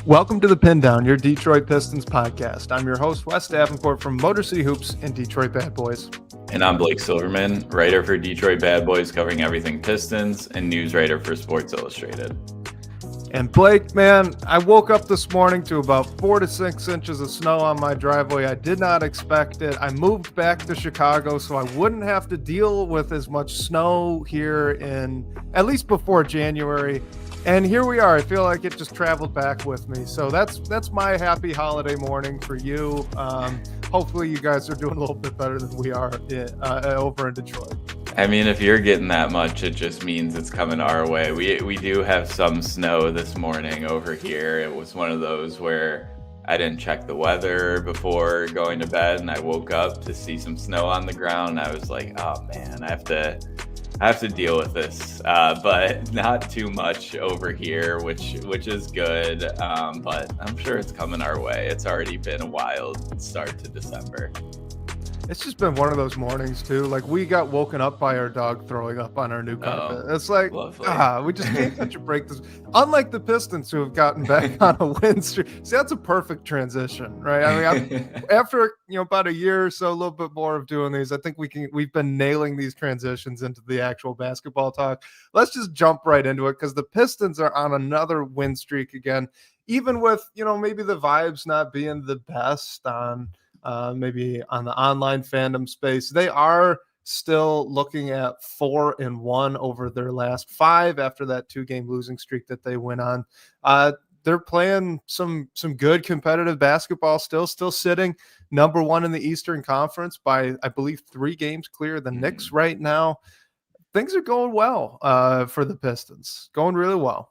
Welcome to the Pindown, your Detroit Pistons podcast. I'm your host, Wes Davenport from Motor City Hoops and Detroit Bad Boys. And I'm Blake Silverman, writer for Detroit Bad Boys, covering everything Pistons, and news writer for Sports Illustrated. And Blake, man, I woke up this morning to about 4 to 6 inches of snow on my driveway. I did not expect it. I moved back to Chicago so I wouldn't have to deal with as much snow here in at least before January. And here we are. I feel like it just traveled back with me. So that's my happy holiday morning for you. Hopefully you guys are doing a little bit better than we are over in Detroit. I mean, if you're getting that much, it just means it's coming our way. We do have some snow this morning over here. It was one of those where I didn't check the weather before going to bed, and I woke up to see some snow on the ground. I was like, oh man, I have to deal with this, but not too much over here, which is good. But I'm sure it's coming our way. It's already been a wild start to December. It's just been one of those mornings too. Like we got woken up by our dog throwing up on our new carpet. It's like, we just can't catch a break. Unlike the Pistons who have gotten back on a win streak. See, that's a perfect transition, right? I mean, after about a year or so, a little bit more of doing these, I think we've been nailing these transitions into the actual basketball talk. Let's just jump right into it because the Pistons are on another win streak again, even with maybe the vibes not being the best on. Maybe on the online fandom space. They are still looking at 4-1 over their last 5 after that 2-game losing streak that they went on. They're playing some good competitive basketball still sitting number 1 in the Eastern Conference by, I believe, 3 games clear of the Knicks right now. Things are going well for the Pistons, going really well.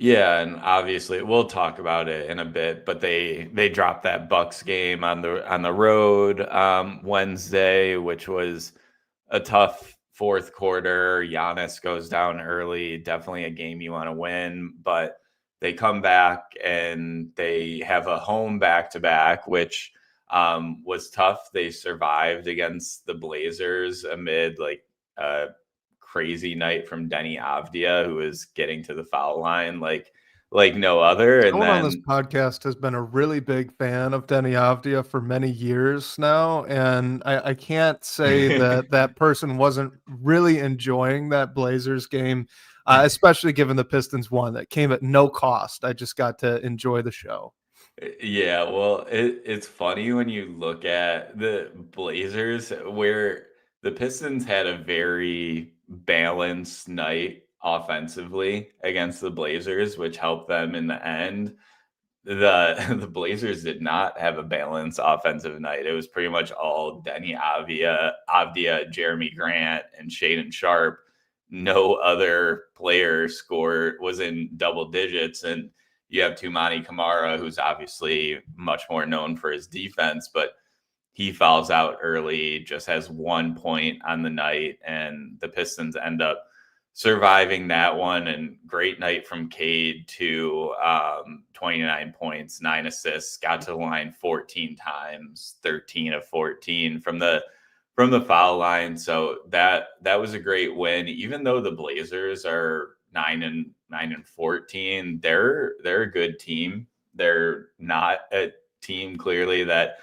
Yeah, and obviously we'll talk about it in a bit, but they dropped that Bucks game on the road Wednesday, which was a tough fourth quarter. Giannis goes down early, definitely a game you want to win, but they come back and they have a home back-to-back, which was tough. They survived against the Blazers amid crazy night from Denny Avdia, who is getting to the foul line like no other. And someone on this podcast has been a really big fan of Denny Avdia for many years now, and I can't say that person wasn't really enjoying that Blazers game, especially given the Pistons won. That came at no cost. I just got to enjoy the show. Yeah, well, it's funny when you look at the Blazers where the Pistons had a very balanced night offensively against the Blazers, which helped them in the end. The Blazers did not have a balanced offensive night. It was pretty much all Denny Avdia, Jeremy Grant, and Shaedon Sharpe. No other player was in double digits, and you have Toumani Camara, who's obviously much more known for his defense, but he fouls out early, just has 1 point on the night, and the Pistons end up surviving that one. And great night from Cade to 29 points, 9 assists, got to the line 14 times, 13 of 14 from the foul line. So that was a great win. Even though the Blazers are 9-14, they're a good team. They're not a team clearly that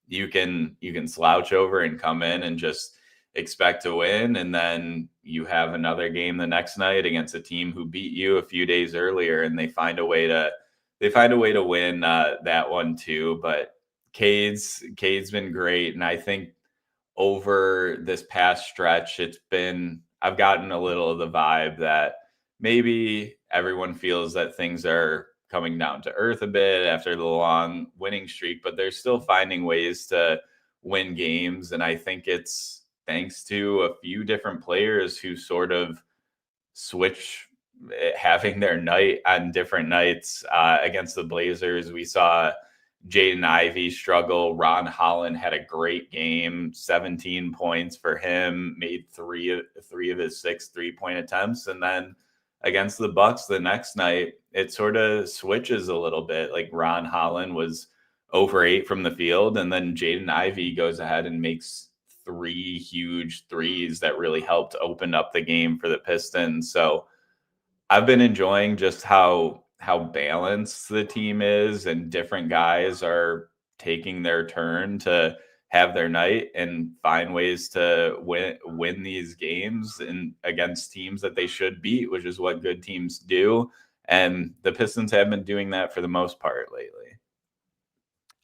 you can slouch over and come in and just expect to win. And then you have another game the next night against a team who beat you a few days earlier, and they find a way to win that one too. But Cade's been great. And I think over this past stretch, I've gotten a little of the vibe that maybe everyone feels that things are coming down to earth a bit after the long winning streak, but they're still finding ways to win games. And I think it's thanks to a few different players who sort of switch having their night on different nights. Against the Blazers, we saw Jaden Ivey struggle. Ron Holland had a great game, 17 points for him, made three of his 6 3-point attempts. And then against the Bucks the next night, it sort of switches a little bit. Like Ron Holland was 0 for 8 from the field, and then Jaden Ivey goes ahead and makes 3 huge threes that really helped open up the game for the Pistons. So I've been enjoying just how how balanced the team is, and different guys are taking their turn to have their night and find ways to win these games and against teams that they should beat, which is what good teams do. And the Pistons have been doing that for the most part lately.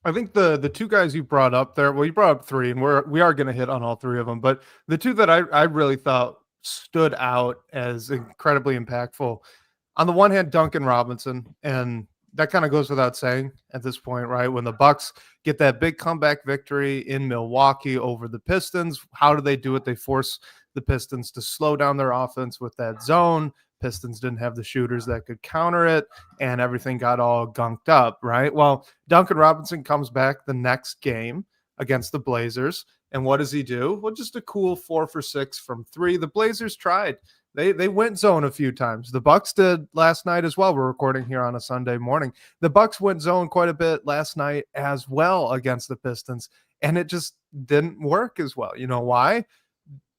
I think the two guys you brought up there, well, you brought up three, and we are going to hit on all three of them, but the two that I really thought stood out as incredibly impactful, on the one hand, Duncan Robinson, and that kind of goes without saying at this point, right? When the Bucks get that big comeback victory in Milwaukee over the Pistons, how do they do it? They force the Pistons to slow down their offense with that zone. Pistons didn't have the shooters that could counter it, and everything got all gunked up, right? Well, Duncan Robinson comes back the next game against the Blazers, and what does he do? Well, just a cool 4 for 6 from three. The Blazers tried. They went zone a few times. The Bucks did last night as well. We're recording here on a Sunday morning. The Bucks went zone quite a bit last night as well against the Pistons, and it just didn't work as well. You know why?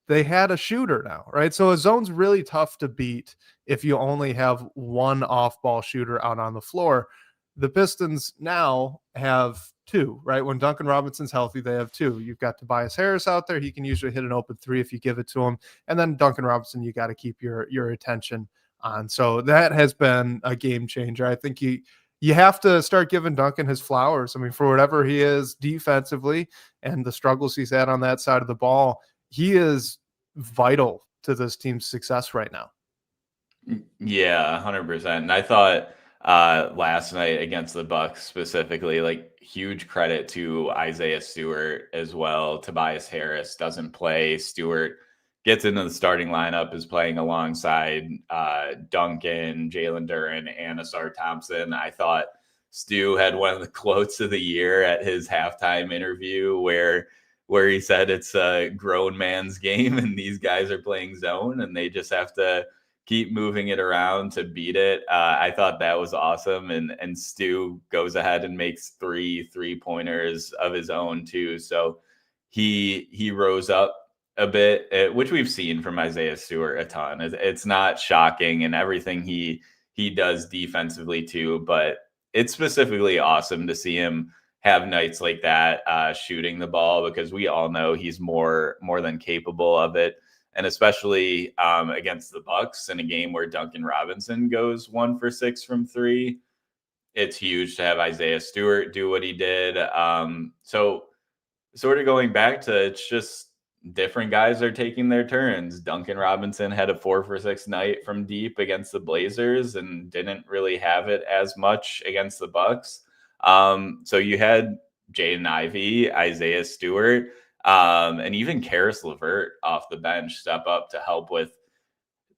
They had a shooter now, right? So a zone's really tough to beat if you only have one off-ball shooter out on the floor. The Pistons now have two, right? When Duncan Robinson's healthy, they have two. You've got Tobias Harris out there. He can usually hit an open three if you give it to him. And then Duncan Robinson, you got to keep your attention on. So that has been a game changer. I think you have to start giving Duncan his flowers. I mean, for whatever he is defensively and the struggles he's had on that side of the ball, he is vital to this team's success right now. Yeah, 100%. And I thought last night against the Bucks specifically, like, huge credit to Isaiah Stewart as well. Tobias Harris doesn't play. Stewart gets into the starting lineup, is playing alongside Duncan, Jalen Duren, and Asar Thompson. I thought Stu had one of the quotes of the year at his halftime interview where he said it's a grown man's game and these guys are playing zone and they just have to keep moving it around to beat it. I thought that was awesome. And Stu goes ahead and makes 3 3-pointers of his own too. So he rose up a bit, which we've seen from Isaiah Stewart a ton. It's not shocking, and everything he does defensively too, but it's specifically awesome to see him have nights like that, shooting the ball, because we all know he's more than capable of it. And especially against the Bucks in a game where Duncan Robinson goes 1 for 6 from three, it's huge to have Isaiah Stewart do what he did. So sort of going back to, it's just different guys are taking their turns. Duncan Robinson had a 4 for 6 night from deep against the Blazers and didn't really have it as much against the Bucks. So you had Jaden Ivey, Isaiah Stewart, and even Karis LeVert off the bench step up to help with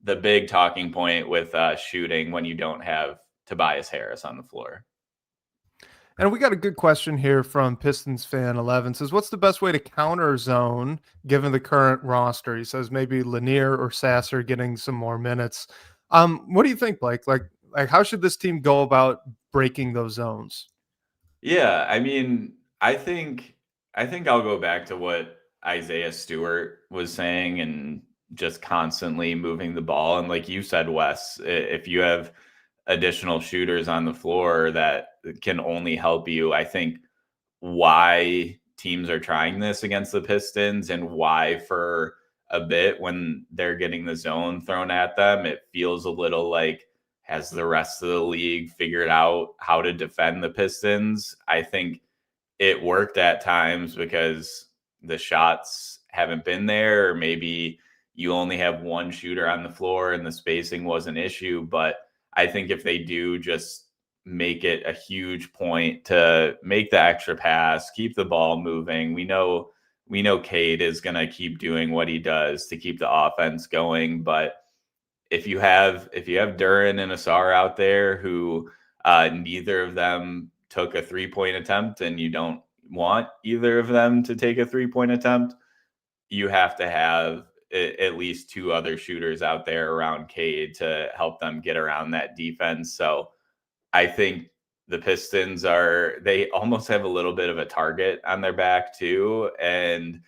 the big talking point with shooting when you don't have Tobias Harris on the floor. And we got a good question here from Pistons fan 11. Says, what's the best way to counter zone given the current roster? He says maybe Lanier or Sasser getting some more minutes. What do you think, Blake? Like how should this team go about breaking those zones? Yeah, I mean, I think I'll go back to what Isaiah Stewart was saying, and just constantly moving the ball. And like you said, Wes, if you have additional shooters on the floor that can only help you, I think why teams are trying this against the Pistons, and why for a bit when they're getting the zone thrown at them, it feels a little like, has the rest of the league figured out how to defend the Pistons? I think it worked at times because the shots haven't been there, or maybe you only have one shooter on the floor and the spacing was an issue. But I think if they do just make it a huge point to make the extra pass, keep the ball moving, we know Cade is going to keep doing what he does to keep the offense going. But if you have Duren and Asar out there who neither of them took a 3-point attempt, and you don't want either of them to take a 3-point attempt, you have to have at least 2 other shooters out there around Cade to help them get around that defense. So I think the Pistons they almost have a little bit of a target on their back too. And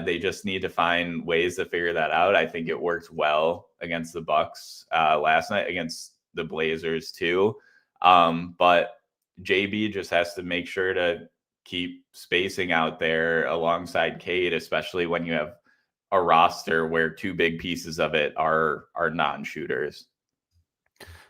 they just need to find ways to figure that out. I think it worked well against the Bucks last night, against the Blazers too. But JB just has to make sure to keep spacing out there alongside Cade, especially when you have a roster where two big pieces of it are non-shooters.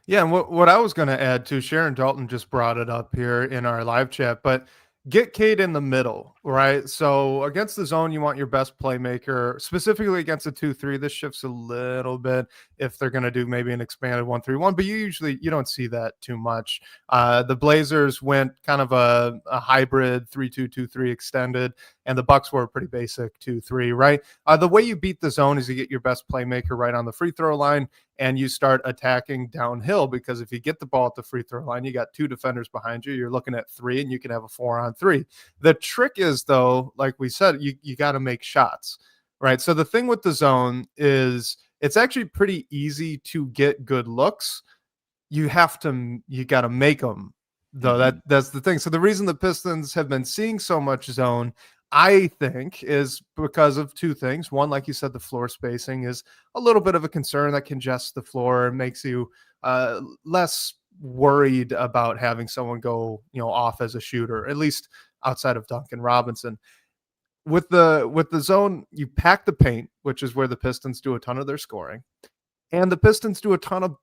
Yeah, and what I was going to add too, Sharon Dalton just brought it up here in our live chat, but get Cade in the middle, right? So against the zone, you want your best playmaker, specifically against a 2-3. This shifts a little bit if they're going to do maybe an expanded 1-3-1, but you don't see that too much. The Blazers went kind of a hybrid 3-2-2-3 extended, and the Bucks were a pretty basic 2-3, right? The way you beat the zone is you get your best playmaker right on the free throw line, and you start attacking downhill, because if you get the ball at the free throw line, you got two defenders behind you, you're looking at 3, and you can have a 4-on-3. The trick is, though, like we said, you got to make shots, right? So the thing with the zone is it's actually pretty easy to get good looks. You got to make them, though. That's the thing. So the reason the Pistons have been seeing so much zone, I think, is because of two things. One, like you said, the floor spacing is a little bit of a concern that congests the floor and makes you less worried about having someone go, off as a shooter, at least outside of Duncan Robinson. With the zone, you pack the paint, which is where the Pistons do a ton of their scoring, and the Pistons do a ton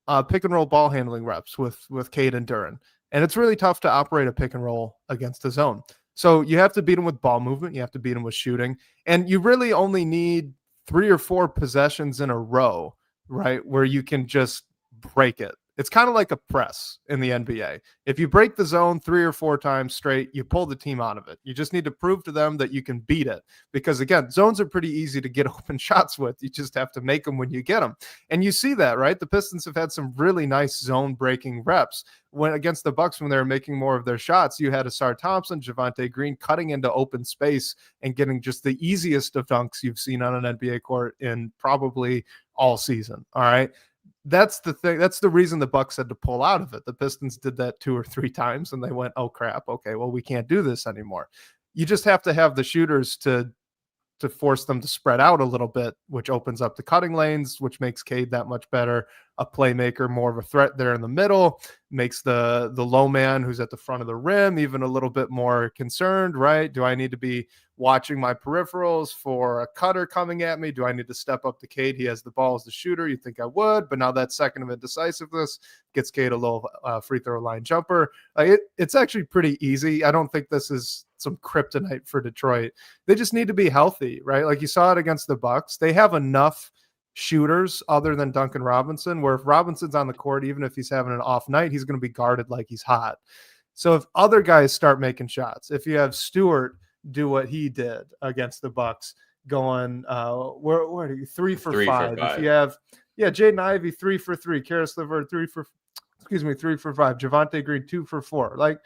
of pick and roll ball handling reps with Cade and Duren, and it's really tough to operate a pick and roll against the zone. So you have to beat them with ball movement. You have to beat them with shooting. And you really only need 3 or 4 possessions in a row, right, where you can just break it. It's kind of like a press in the NBA. If you break the zone 3 or 4 times straight, you pull the team out of it. You just need to prove to them that you can beat it. Because, again, zones are pretty easy to get open shots with. You just have to make them when you get them. And you see that, right? The Pistons have had some really nice zone breaking reps. When against the Bucks, when they were making more of their shots, you had Asar Thompson, Javonte Green cutting into open space and getting just the easiest of dunks you've seen on an NBA court in probably all season. All right. That's the thing. That's the reason the Bucks had to pull out of it. The Pistons did that 2 or 3 times and they went, oh crap. Okay, well, we can't do this anymore. You just have to have the shooters to force them to spread out a little bit, which opens up the cutting lanes, which makes Cade that much better. A playmaker, more of a threat there in the middle, makes the low man who's at the front of the rim even a little bit more concerned, right? Do I need to be watching my peripherals for a cutter coming at me? Do I need to step up to Cade? He has the ball as the shooter. You think I would, but now that second of indecisiveness gets Cade a little free throw line jumper. It's actually pretty easy. I don't think this is some kryptonite for Detroit. They just need to be healthy, right? Like you saw it against the Bucks. They have enough shooters other than Duncan Robinson, where if Robinson's on the court, even if he's having an off night, he's going to be guarded like he's hot. So if other guys start making shots, if you have Stewart do what he did against the Bucks, going where are you? 3 for 5. If you have Jaden Ivey 3 for 3, Karis LeVert 3 for 5, Javonte Green 2 for 4. Like,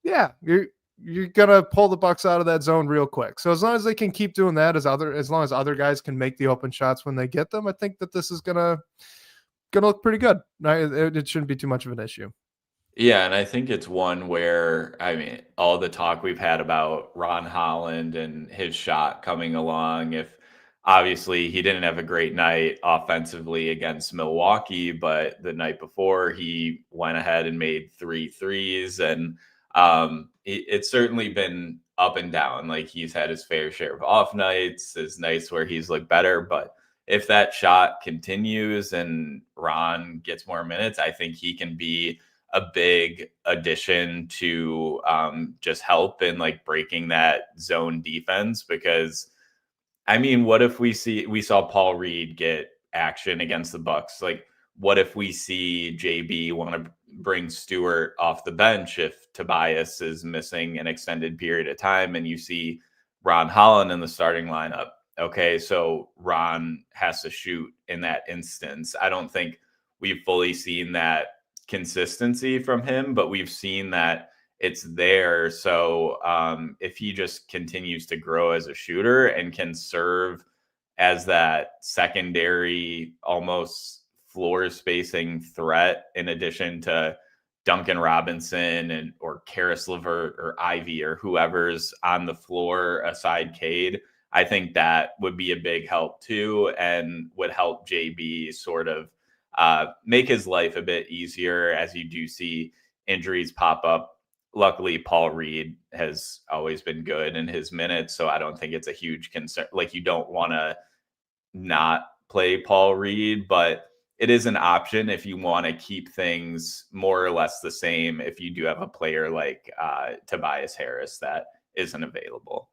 yeah, you're gonna pull the Bucks out of that zone real quick. So as long as they can keep doing that, as long as other guys can make the open shots when they get them, I think that this is gonna look pretty good. It shouldn't be too much of an issue. Yeah, and I think it's one where, I mean, all the talk we've had about Ron Holland and his shot coming along, if obviously he didn't have a great night offensively against Milwaukee, but the night before he went ahead and made 3 threes, and it's certainly been up and down. Like, he's had his fair share of off nights, his nights where he's looked better, but if that shot continues and Ron gets more minutes, I think he can be a big addition to just help in like breaking that zone defense. Because I mean, what if we saw Paul Reed get action against the Bucks? Like, what if we see JB want to bring Stewart off the bench if Tobias is missing an extended period of time, and you see Ron Holland in the starting lineup? Okay, so Ron has to shoot in that instance. I don't think we've fully seen that consistency from him, but we've seen that it's there. So if he just continues to grow as a shooter and can serve as that secondary, almost floor spacing threat, in addition to Duncan Robinson or Karis LeVert or Ivy or whoever's on the floor aside Cade, I think that would be a big help too, and would help JB sort of make his life a bit easier, as you do see injuries pop up. Luckily, Paul Reed has always been good in his minutes, so I don't think it's a huge concern. Like, you don't want to not play Paul Reed, but it is an option if you want to keep things more or less the same if you do have a player like Tobias Harris that isn't available.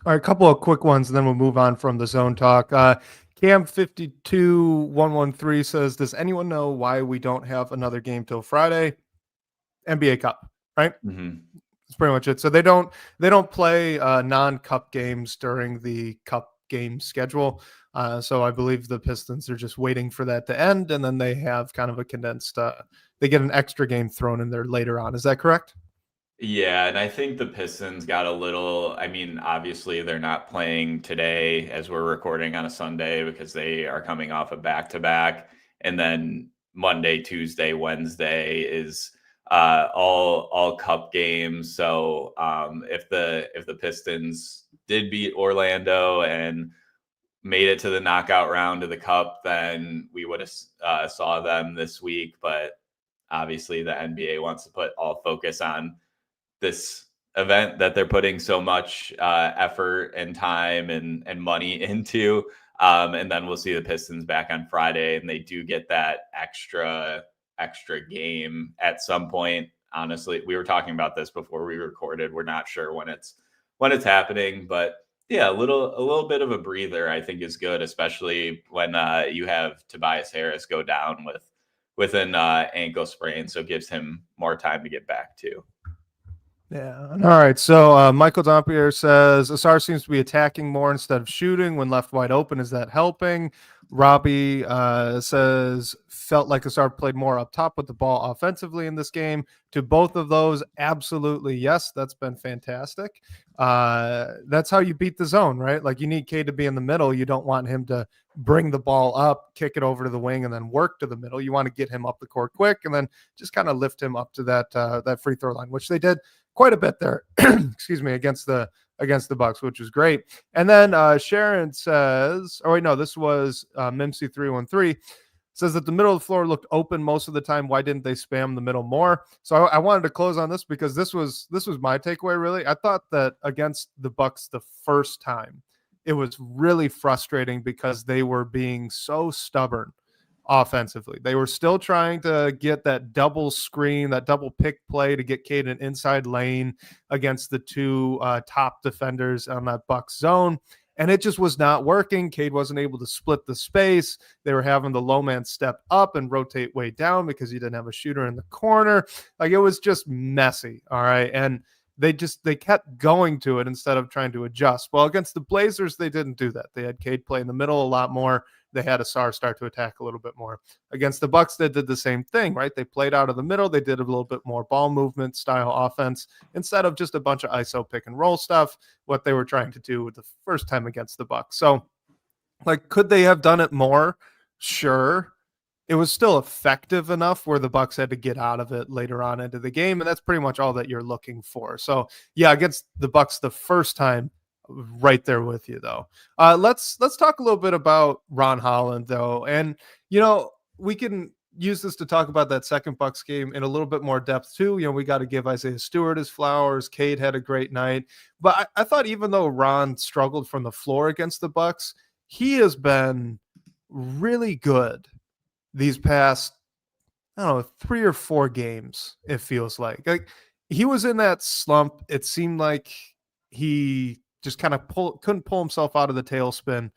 All right, a couple of quick ones, and then we'll move on from the zone talk. Cam52113 says, does anyone know why we don't have another game till Friday? NBA Cup, right? Mm-hmm. That's pretty much it. So they don't play non-cup games during the cup game schedule. So I believe the Pistons are just waiting for that to end, and then they have kind of a condensed. They get an extra game thrown in there later on. Is that correct? Yeah, and I think the Pistons got a little, I mean, obviously they're not playing today as we're recording on a Sunday because they are coming off a back-to-back. And then Monday, Tuesday, Wednesday is all cup games. So if the Pistons did beat Orlando and made it to the knockout round of the cup, then we would have saw them this week. But obviously the NBA wants to put all focus on this event that they're putting so much effort and time and money into. And then we'll see the Pistons back on Friday, and they do get that extra game at some point. Honestly, we were talking about this before we recorded. We're not sure when it's happening, but yeah, a little bit of a breather I think is good, especially when you have Tobias Harris go down with an ankle sprain, so it gives him more time to get back to. Yeah. All right. So Michael Dompier says Asar seems to be attacking more instead of shooting when left wide open. Is that helping? Robbie says felt like Asar played more up top with the ball offensively in this game. To both of those, absolutely yes. That's been fantastic. That's how you beat the zone, right? Like, you need Cade to be in the middle. You don't want him to bring the ball up, kick it over to the wing, and then work to the middle. You want to get him up the court quick and then just kind of lift him up to that free throw line, which they did quite a bit there, excuse me, against the Bucks, which was great. And then Sharon says, oh wait, no, this was Mimsy313, says that the middle of the floor looked open most of the time. Why didn't they spam the middle more? So I wanted to close on this because this was my takeaway, really. I thought that against the Bucks the first time, it was really frustrating because they were being so stubborn offensively. They were still trying to get that double screen, that double pick play to get Cade an inside lane against the two top defenders on that Bucks zone. And it just was not working. Cade wasn't able to split the space. They were having the low man step up and rotate way down because he didn't have a shooter in the corner. Like, it was just messy. All right. And they kept going to it instead of trying to adjust. Well, against the Blazers, they didn't do that. They had Cade play in the middle a lot more. They had Asar start to attack a little bit more. Against the Bucks, they did the same thing, right? They played out of the middle. They did a little bit more ball movement style offense instead of just a bunch of ISO pick and roll stuff, what they were trying to do the first time against the Bucks. So, like, could they have done it more? Sure. It was still effective enough where the Bucks had to get out of it later on into the game, and that's pretty much all that you're looking for. So, yeah, against the Bucks the first time, right there with you, though. Let's talk a little bit about Ron Holland, though, and we can use this to talk about that second Bucks game in a little bit more depth too. We got to give Isaiah Stewart his flowers. Cade had a great night, but I thought even though Ron struggled from the floor against the Bucks, he has been really good these past, I don't know, 3 or 4 games. It feels like he was in that slump. It seemed like he just kind of couldn't pull himself out of the tailspin.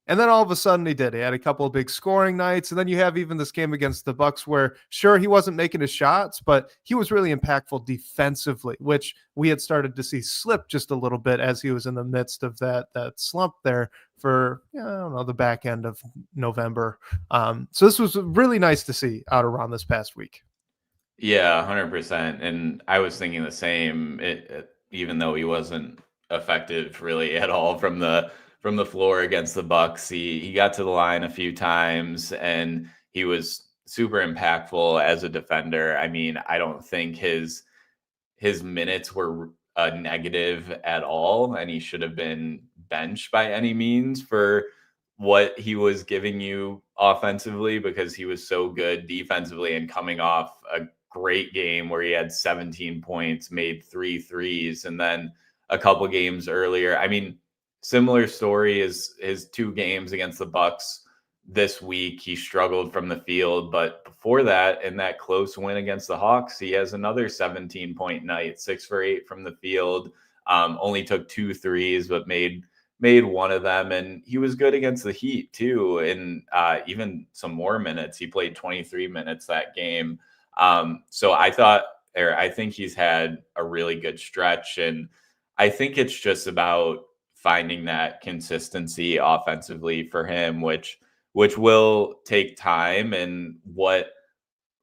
And then all of a sudden he did. He had a couple of big scoring nights. And then you have even this game against the Bucks where, sure, he wasn't making his shots, but he was really impactful defensively, which we had started to see slip just a little bit as he was in the midst of that slump there for, I don't know, the back end of November. So this was really nice to see out around this past week. Yeah, 100%. And I was thinking the same, even though he wasn't effective really at all from the floor against the Bucks. He got to the line a few times and he was super impactful as a defender. I mean, I don't think his minutes were a negative at all, and he should have been benched by any means for what he was giving you offensively because he was so good defensively and coming off a great game where he had 17 points, made 3 threes, and then a couple games earlier. I mean, similar story is his 2 games against the Bucks this week. He struggled from the field, but before that, in that close win against the Hawks, he has another 17-point night, 6 for 8 from the field. Only took 2 threes, but made one of them, and he was good against the Heat too. And even some more minutes. He played 23 minutes that game. So I think he's had a really good stretch, and I think it's just about finding that consistency offensively for him, which will take time. And what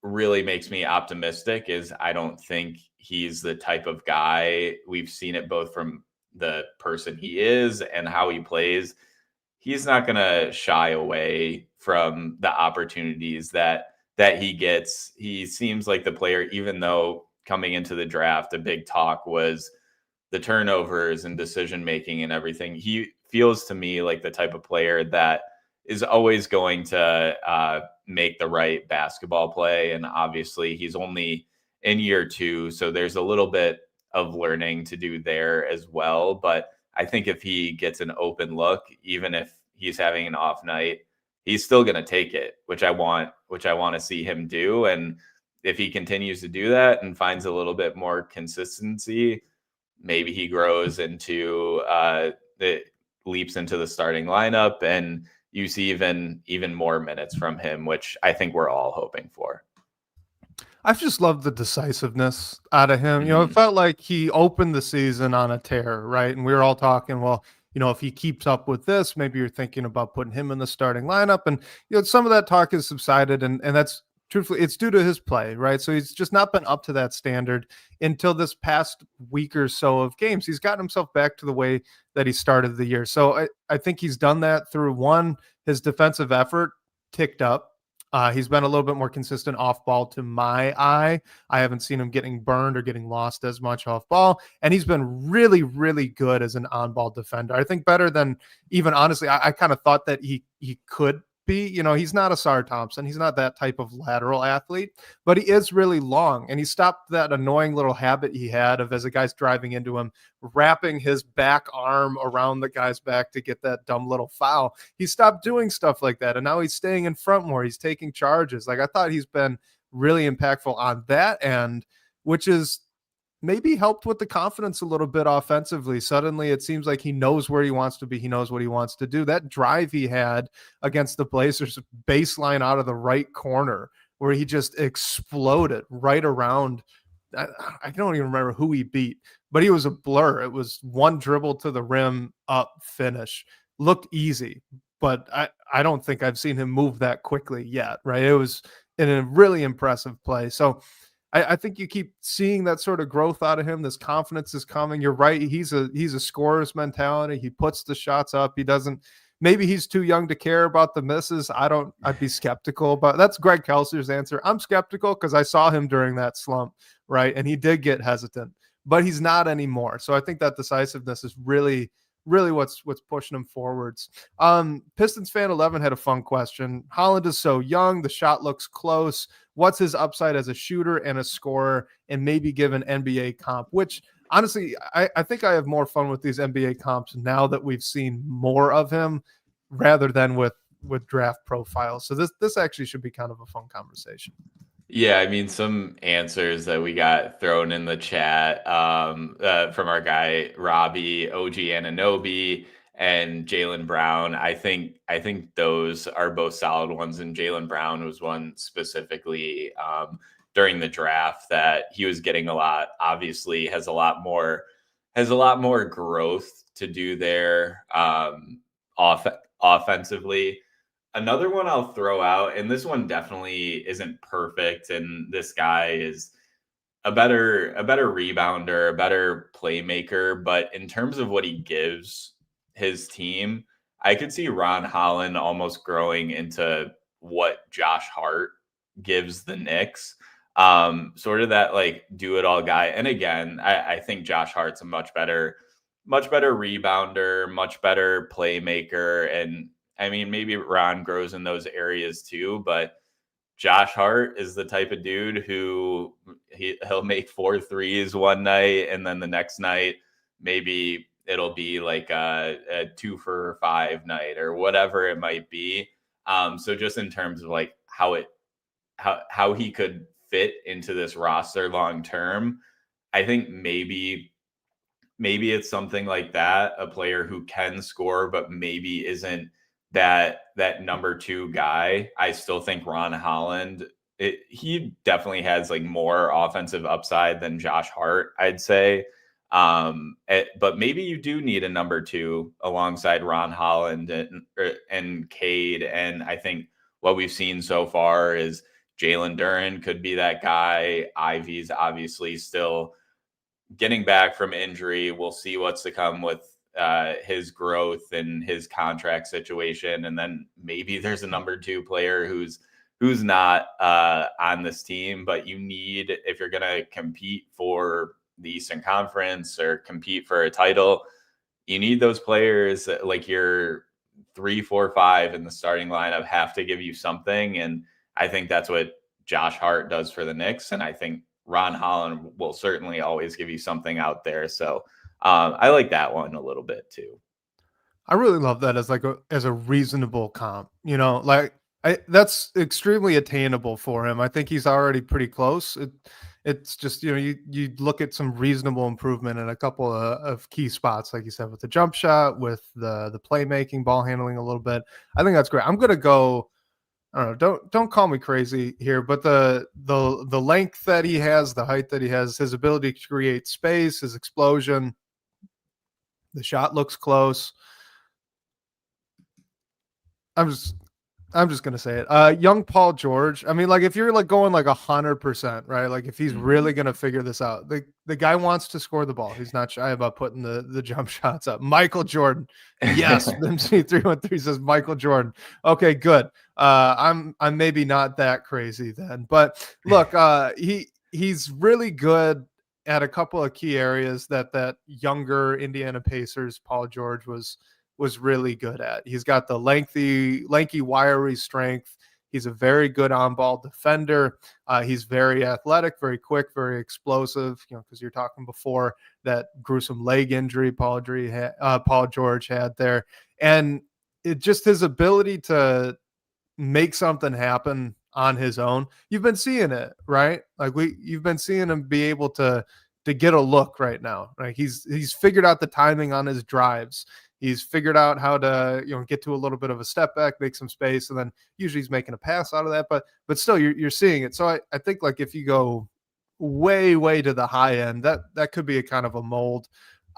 really makes me optimistic is I don't think he's the type of guy. We've seen it both from the person he is and how he plays. He's not going to shy away from the opportunities that he gets. He seems like the player, even though coming into the draft, a big talk was the turnovers and decision making and everything. He feels to me like the type of player that is always going to make the right basketball play. And obviously he's only in year 2, so there's a little bit of learning to do there as well. But I think if he gets an open look, even if he's having an off night, he's still going to take it, which I want to see him do. And if he continues to do that and finds a little bit more consistency, maybe he grows into the leaps into the starting lineup, and you see even more minutes from him, which I think we're all hoping for. I've just loved the decisiveness out of him. You know, it felt like he opened the season on a tear, right? And we were all talking, well, you know, if he keeps up with this, maybe you're thinking about putting him in the starting lineup. And, you know, some of that talk has subsided, and that's truthfully, it's due to his play, right? So he's just not been up to that standard until this past week or so of games. He's gotten himself back to the way that he started the year. So I think he's done that through, one, his defensive effort ticked up. He's been a little bit more consistent off ball to my eye. I haven't seen him getting burned or getting lost as much off ball. And he's been really, really good as an on ball defender. I think better than even, honestly, I kind of thought that he could be. You know, he's not a Sar Thompson. He's not that type of lateral athlete, but he is really long. And he stopped that annoying little habit he had of, as a guy's driving into him, wrapping his back arm around the guy's back to get that dumb little foul. He stopped doing stuff like that. And now he's staying in front more. He's taking charges. Like, I thought he's been really impactful on that end, which is maybe helped with the confidence a little bit offensively. Suddenly it seems like he knows where he wants to be. He knows what he wants to do. That drive he had against the Blazers, baseline out of the right corner, where he just exploded right around. I don't even remember who he beat, but he was a blur. It was one dribble to the rim, up, finish. Looked easy, but I don't think I've seen him move that quickly yet, right? It was in a really impressive play. So I think you keep seeing that sort of growth out of him. This confidence is coming. You're right. He's a scorer's mentality. He puts the shots up. He doesn't. Maybe he's too young to care about the misses. I'd be skeptical, but that's Greg Kelser's answer. I'm skeptical because I saw him during that slump, right? And he did get hesitant, but he's not anymore. So I think that decisiveness is really what's pushing him forwards. Pistons fan 11 had a fun question. Holland is so young. The shot looks close. What's his upside as a shooter and a scorer, and maybe give an NBA comp? Which, honestly, I think I have more fun with these NBA comps now that we've seen more of him rather than with draft profiles. So this actually should be kind of a fun conversation. Yeah, I mean, some answers that we got thrown in the chat from our guy Robbie, OG Anunoby, and Jaylen Brown. I think those are both solid ones. And Jaylen Brown was one specifically during the draft that he was getting a lot. Obviously, has a lot more growth to do there offensively. Another one I'll throw out, and this one definitely isn't perfect, and this guy is a better rebounder, a better playmaker, but in terms of what he gives his team, I could see Ron Holland almost growing into what Josh Hart gives the Knicks. Sort of that like do-it-all guy. And again, I think Josh Hart's a much better rebounder, much better playmaker, and I mean, maybe Ron grows in those areas too, but Josh Hart is the type of dude who he'll make 4 threes one night, and then the next night maybe it'll be like a 2 for 5 night or whatever it might be. So just in terms of like how he could fit into this roster long term, I think maybe it's something like that, a player who can score but maybe isn't that number 2 guy. I still think Ron Holland, he definitely has like more offensive upside than Josh Hart, I'd say. But maybe you do need a number 2 alongside Ron Holland and Cade. And I think what we've seen so far is Jalen Duren could be that guy. Ivy's obviously still getting back from injury. We'll see what's to come with his growth and his contract situation. And then maybe there's a number 2 player who's not on this team, but you need, if you're going to compete for the Eastern Conference or compete for a title, you need those players like your 3, 4, 5 in the starting lineup have to give you something. And I think that's what Josh Hart does for the Knicks. And I think Ron Holland will certainly always give you something out there. So I like that one a little bit too. I really love that as a reasonable comp, like that's extremely attainable for him. I think he's already pretty close. It's just, you look at some reasonable improvement in a couple of key spots, like you said, with the jump shot, with the playmaking, ball handling a little bit. I think that's great. I'm going to go, I don't know, don't call me crazy here, but the length that he has, the height that he has, his ability to create space, his explosion, the shot looks close. I'm just going to say it. Young Paul George. I mean, like if you're like going like 100%, right? Like if he's really going to figure this out, the guy wants to score the ball. He's not shy about putting the jump shots up. Michael Jordan. Yes. MC313 says Michael Jordan. Okay, good. I'm maybe not that crazy then, but look, he's really good at a couple of key areas that younger Indiana Pacers Paul George was really good at. He's got the lanky, wiry strength. He's a very good on-ball defender. He's very athletic, very quick, very explosive, because you're talking before that gruesome leg injury Paul George had there. And it just his ability to make something happen on his own. You've been seeing it, right? Like you've been seeing him be able to get a look right now. Right? He's figured out the timing on his drives. He's figured out how to, get to a little bit of a step back, make some space, and then usually he's making a pass out of that. But still, you're seeing it. So I think like if you go way, way to the high end, that could be a kind of a mold.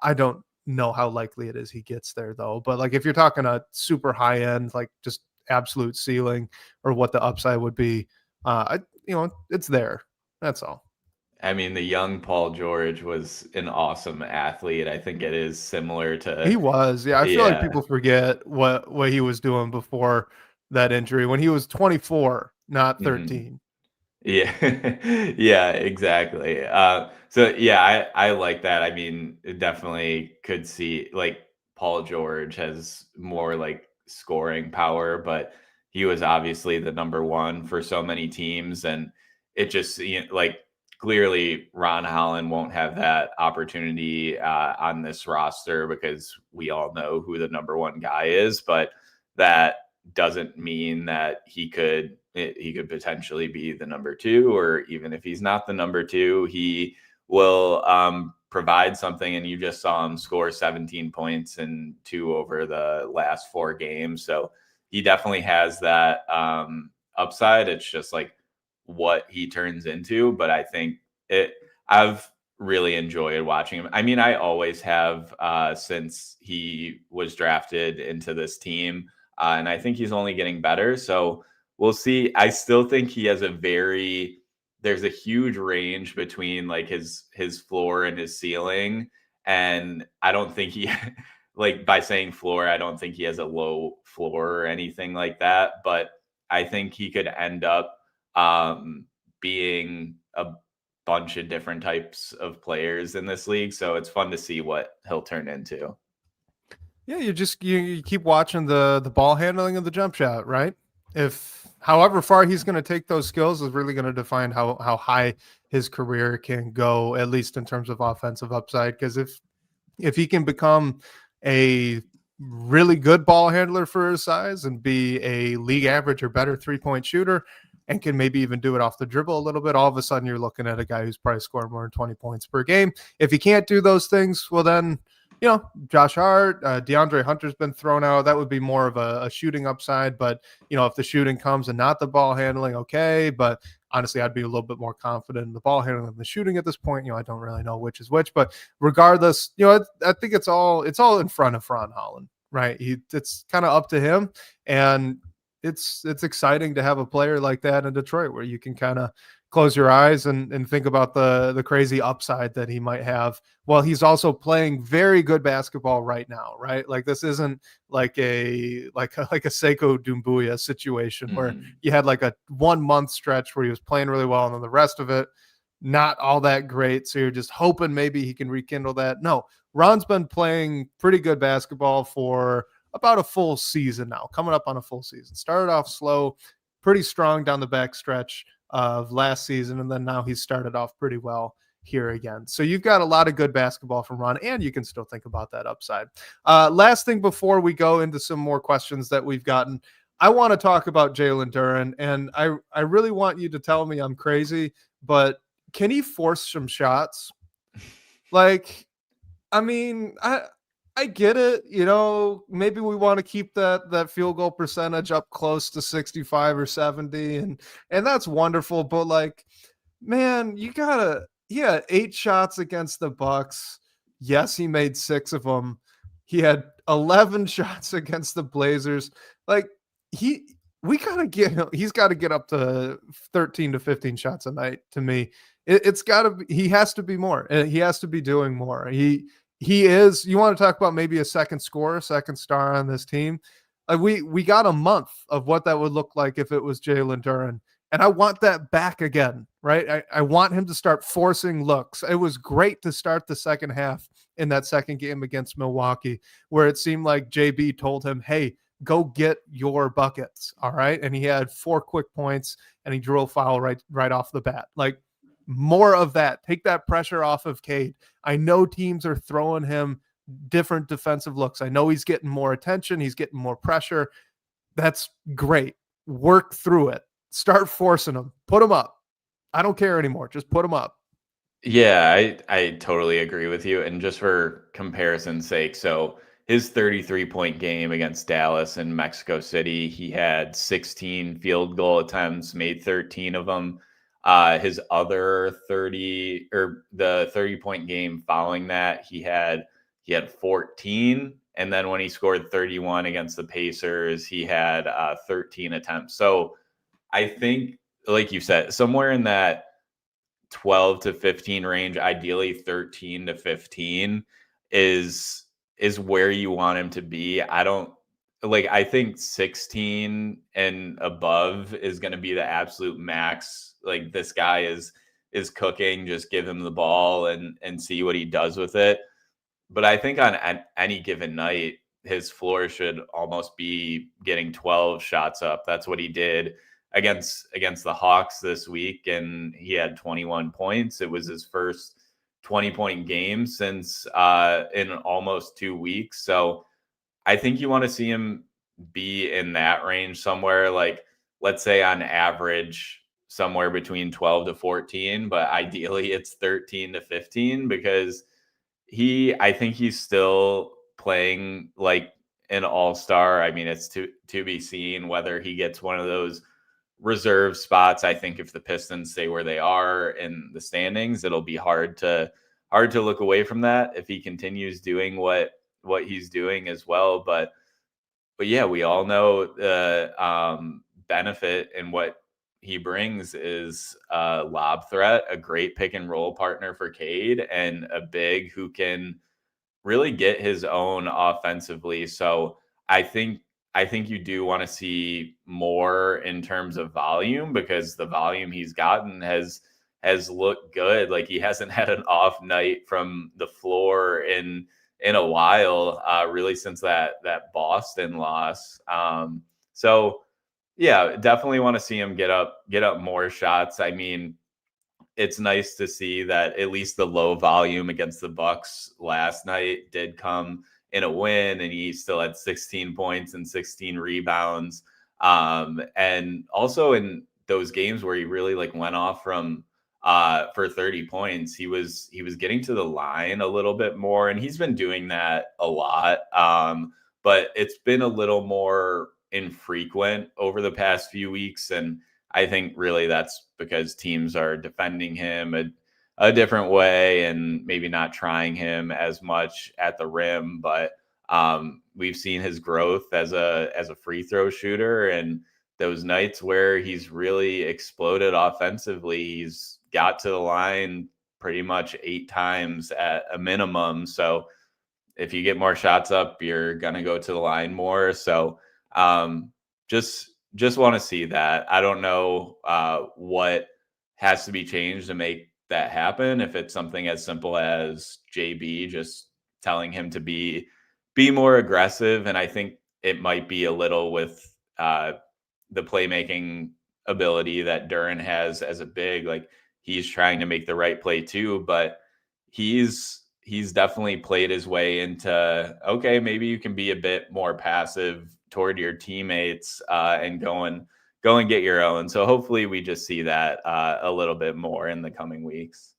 I don't know how likely it is he gets there though. But like if you're talking a super high end, like just absolute ceiling or what the upside would be, it's there. That's all. I mean, the young Paul George was an awesome athlete. I think it is similar to... He was. Yeah, I feel like people forget what he was doing before that injury when he was 24, not 13. Yeah. Yeah, exactly. So yeah, I like that. I mean, it definitely could see like Paul George has more like scoring power, but he was obviously the number 1 for so many teams. And it just, like, clearly Ron Holland won't have that opportunity on this roster because we all know who the number 1 guy is, but that doesn't mean that he could potentially be the number 2, or even if he's not the number 2, he will provide something. And you just saw him score 17 points and 2 over the last 4 games. So he definitely has that upside. It's just like what he turns into, but I think I've really enjoyed watching him. I mean, I always have since he was drafted into this team, and I think he's only getting better. So we'll see. I still think he has there's a huge range between like his floor and his ceiling, and I don't think he like by saying floor, I don't think he has a low floor or anything like that, but I think he could end up being a bunch of different types of players in this league. So it's fun to see what he'll turn into. Yeah, you keep watching the ball handling of the jump shot, right? If however far he's going to take those skills is really going to define how high his career can go, at least in terms of offensive upside. Because if he can become a really good ball handler for his size and be a league average or better 3-point shooter and can maybe even do it off the dribble a little bit, all of a sudden you're looking at a guy who's probably scoring more than 20 points per game. If he can't do those things, well then, Josh Hart, DeAndre Hunter's been thrown out. That would be more of a shooting upside. But, if the shooting comes and not the ball handling, okay. But honestly, I'd be a little bit more confident in the ball handling than the shooting at this point. I don't really know which is which. But regardless, I think it's all in front of Ron Holland, right? It's kind of up to him. And it's exciting to have a player like that in Detroit where you can kind of close your eyes and think about the crazy upside that he might have. Well, he's also playing very good basketball right now, right? Like this isn't like a Sekou Doumbouya situation where you had like a 1 month stretch where he was playing really well and then the rest of it not all that great. So you're just hoping maybe he can rekindle that. No, Ron's been playing pretty good basketball for about a full season now, coming up on a full season. Started off slow, pretty strong down the back stretch of last season, and then now he's started off pretty well here again. So you've got a lot of good basketball from Ron, and you can still think about that upside. Last thing before we go into some more questions that we've gotten, I want to talk about Jalen Duren, and I really want you to tell me I'm crazy, but can he force some shots? Like, I mean, I get it. Maybe we want to keep that field goal percentage up close to 65 or 70. And that's wonderful. But like, man, he had 8 shots against the Bucks. Yes, he made 6 of them. He had 11 shots against the Blazers. Like he's got to get up to 13 to 15 shots a night to me. He has to be more. He has to be doing more. He is. You want to talk about maybe a second scorer, second star on this team? We got a month of what that would look like if it was Jalen Duren, and I want that back again, right? I want him to start forcing looks. It was great to start the second half in that second game against Milwaukee, where it seemed like JB told him, "Hey, go get your buckets," all right? And he had 4 quick points, and he drew a foul right off the bat. Like, more of that. Take that pressure off of Cade. I know teams are throwing him different defensive looks. I know he's getting more attention. He's getting more pressure. That's great. Work through it. Start forcing him. Put him up. I don't care anymore. Just put him up. Yeah, I totally agree with you. And just for comparison's sake, so his 33-point game against Dallas and Mexico City, he had 16 field goal attempts, made 13 of them. His other 30-point game following that, he had 14, and then when he scored 31 against the Pacers, he had 13 attempts. So I think, like you said, somewhere in that 12 to 15 range, ideally 13 to 15 is where you want him to be. I think 16 and above is going to be the absolute max. Like, this guy is cooking. Just give him the ball and see what he does with it. But I think on any given night, his floor should almost be getting 12 shots up. That's what he did against the Hawks this week, and he had 21 points. It was his first 20-point game since in almost 2 weeks. So I think you want to see him be in that range somewhere, like, let's say on average somewhere between 12 to 14, but ideally it's 13 to 15, because I think he's still playing like an all-star. I mean, it's to be seen whether he gets one of those reserve spots. I think if the Pistons stay where they are in the standings, it'll be hard to look away from that if he continues doing what he's doing as well. But yeah, we all know the benefit in what he brings is a lob threat, a great pick and roll partner for Cade, and a big who can really get his own offensively. So I think you do want to see more in terms of volume, because the volume he's gotten has looked good. Like, he hasn't had an off night from the floor in a while, really since that Boston loss. So Yeah, definitely want to see him get up more shots. I mean, it's nice to see that at least the low volume against the Bucks last night did come in a win, and he still had 16 points and 16 rebounds. And also in those games where he really like went off from for 30 points, he was getting to the line a little bit more, and he's been doing that a lot. But it's been a little more infrequent over the past few weeks, and I think really that's because teams are defending him a different way and maybe not trying him as much at the rim. But we've seen his growth as a free throw shooter, and those nights where he's really exploded offensively, he's got to the line pretty much 8 times at a minimum. So if you get more shots up, you're gonna go to the line more. So just want to see that. I don't know what has to be changed to make that happen. If it's something as simple as JB just telling him to be more aggressive, and I think it might be a little with the playmaking ability that Duren has as a big. Like, he's trying to make the right play too, but he's definitely played his way into, okay, maybe you can be a bit more passive toward your teammates and go and get your own. So hopefully we just see that a little bit more in the coming weeks.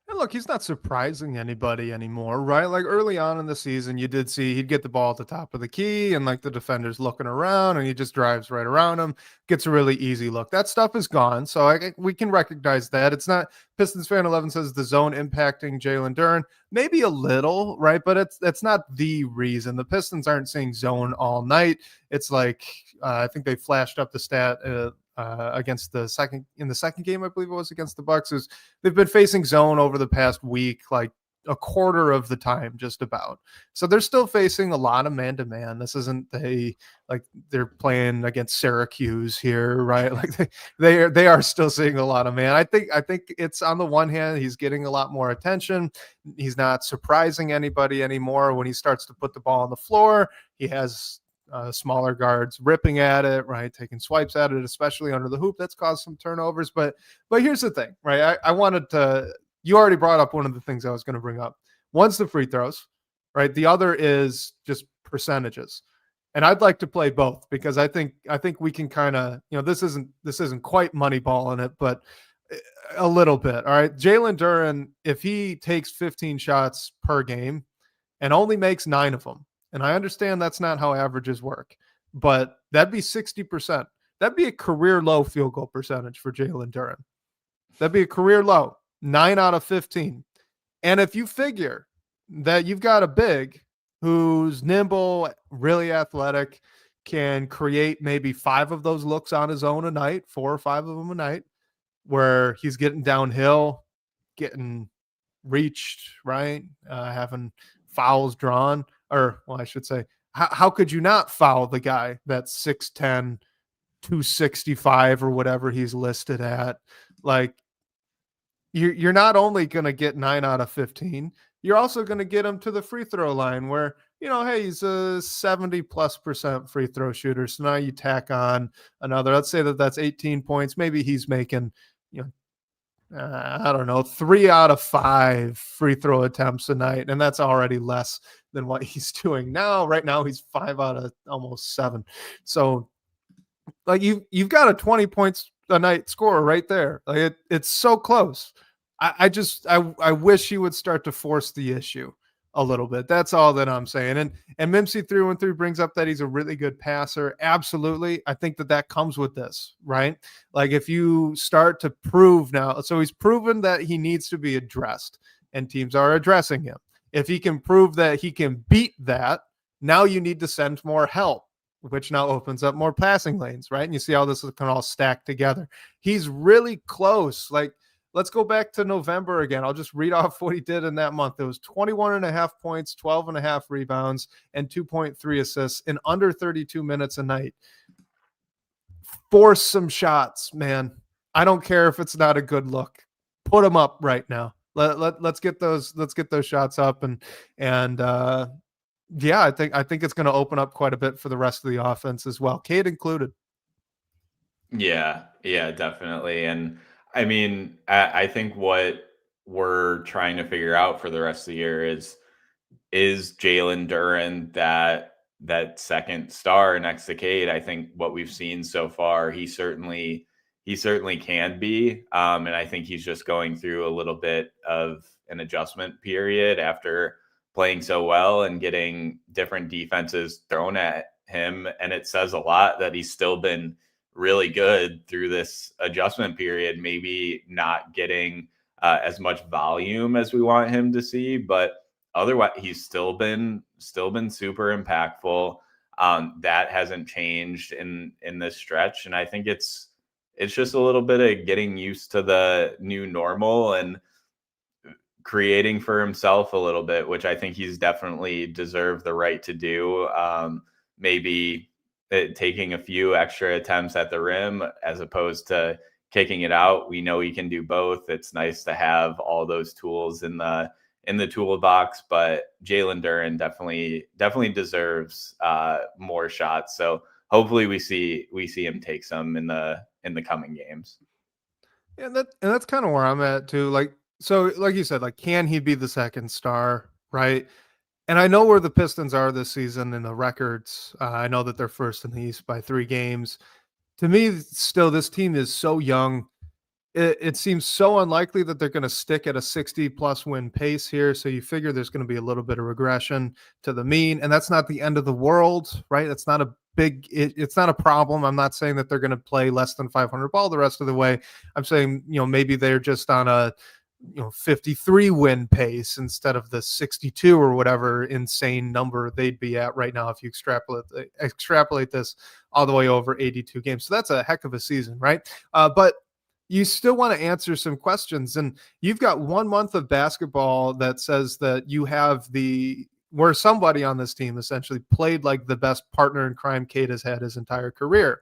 And look, he's not surprising anybody anymore, right? Like early on in the season, you did see he'd get the ball at the top of the key and like the defender's looking around and he just drives right around him, gets a really easy look. That stuff is gone. So we can recognize that. It's not, Pistons fan 11 says the zone impacting Jalen Duren. Maybe a little, right? But it's not the reason. The Pistons aren't seeing zone all night. It's like, I think they flashed up the stat against the second game, I believe it was against the Bucks, is they've been facing zone over the past week, like a quarter of the time, just about. So they're still facing a lot of man-to-man. This isn't they're playing against Syracuse here, right? Like they are still seeing a lot of man. I think it's, on the one hand, he's getting a lot more attention. He's not surprising anybody anymore. When he starts to put the ball on the floor, he has smaller guards ripping at it, right, taking swipes at it, especially under the hoop. That's caused some turnovers. But here's the thing, right? I wanted to, you already brought up one of the things I was going to bring up. One's the free throws, right? The other is just percentages. And I'd like to play both, because I think we can kind of, this isn't quite moneyballing it, but a little bit. All right. Jalen Duren, if he takes 15 shots per game and only makes 9 of them, and I understand that's not how averages work, but that'd be 60%. That'd be a career low field goal percentage for Jalen Duren. That'd be a career low, 9 out of 15. And if you figure that you've got a big who's nimble, really athletic, can create maybe 5 of those looks on his own a night, 4 or 5 of them a night, where he's getting downhill, getting reached, right? Having fouls drawn. Or, well, I should say, how could you not foul the guy that's 6'10", 265 or whatever he's listed at? Like, you're not only going to get 9 out of 15, you're also going to get him to the free throw line where, hey, he's a 70+% free throw shooter. So now you tack on another, let's say that's 18 points. Maybe he's making, I don't know, 3 out of 5 free throw attempts a night. And that's already less than what he's doing now. Right now, he's 5 out of almost 7. So like you've got a 20 points a night scorer right there. Like it's so close. I wish he would start to force the issue a little bit. That's all that I'm saying. And Mimsy 313 brings up that he's a really good passer. Absolutely. I think that comes with this, right? Like if you start to prove now, so he's proven that he needs to be addressed and teams are addressing him. If he can prove that he can beat that, now you need to send more help, which now opens up more passing lanes, right? And you see how this can all stack together. He's really close. Like, let's go back to November again. I'll just read off what he did in that month. It was 21.5 points, 12.5 rebounds, and 2.3 assists in under 32 minutes a night. Force some shots, man. I don't care if it's not a good look. Put them up right now. Let's get those shots up and yeah, I think it's going to open up quite a bit for the rest of the offense as well, Cade included. Yeah, definitely. And I mean, I think what we're trying to figure out for the rest of the year is Jalen Duren that second star next to Cade. I think what we've seen so far, he certainly can be. And I think he's just going through a little bit of an adjustment period after playing so well and getting different defenses thrown at him. And it says a lot that he's still been really good through this adjustment period, maybe not getting as much volume as we want him to see, but otherwise he's still been super impactful. That hasn't changed in this stretch, and I think it's just a little bit of getting used to the new normal and creating for himself a little bit, which I think he's definitely deserved the right to do. Maybe taking a few extra attempts at the rim as opposed to kicking it out. We know he can do both. It's nice to have all those tools in the toolbox, but Jalen Duren definitely deserves more shots. So hopefully we see him take some in the coming games. Yeah, that's kind of where I'm at too. So like you said, can he be the second star, right? And I know where the Pistons are this season in the records. I know that they're first in the East by 3 games. To me, still, this team is so young. It seems so unlikely that they're going to stick at a 60-plus win pace here. So you figure there's going to be a little bit of regression to the mean, and that's not the end of the world, right? It's not it's not a problem. I'm not saying that they're going to play less than 500 ball the rest of the way. I'm saying, maybe they're just on a 53 win pace instead of the 62 or whatever insane number they'd be at right now if you extrapolate this all the way over 82 games. So that's a heck of a season, right? But you still want to answer some questions, and you've got 1 month of basketball that says that you have where somebody on this team essentially played like the best partner in crime Cade has had his entire career.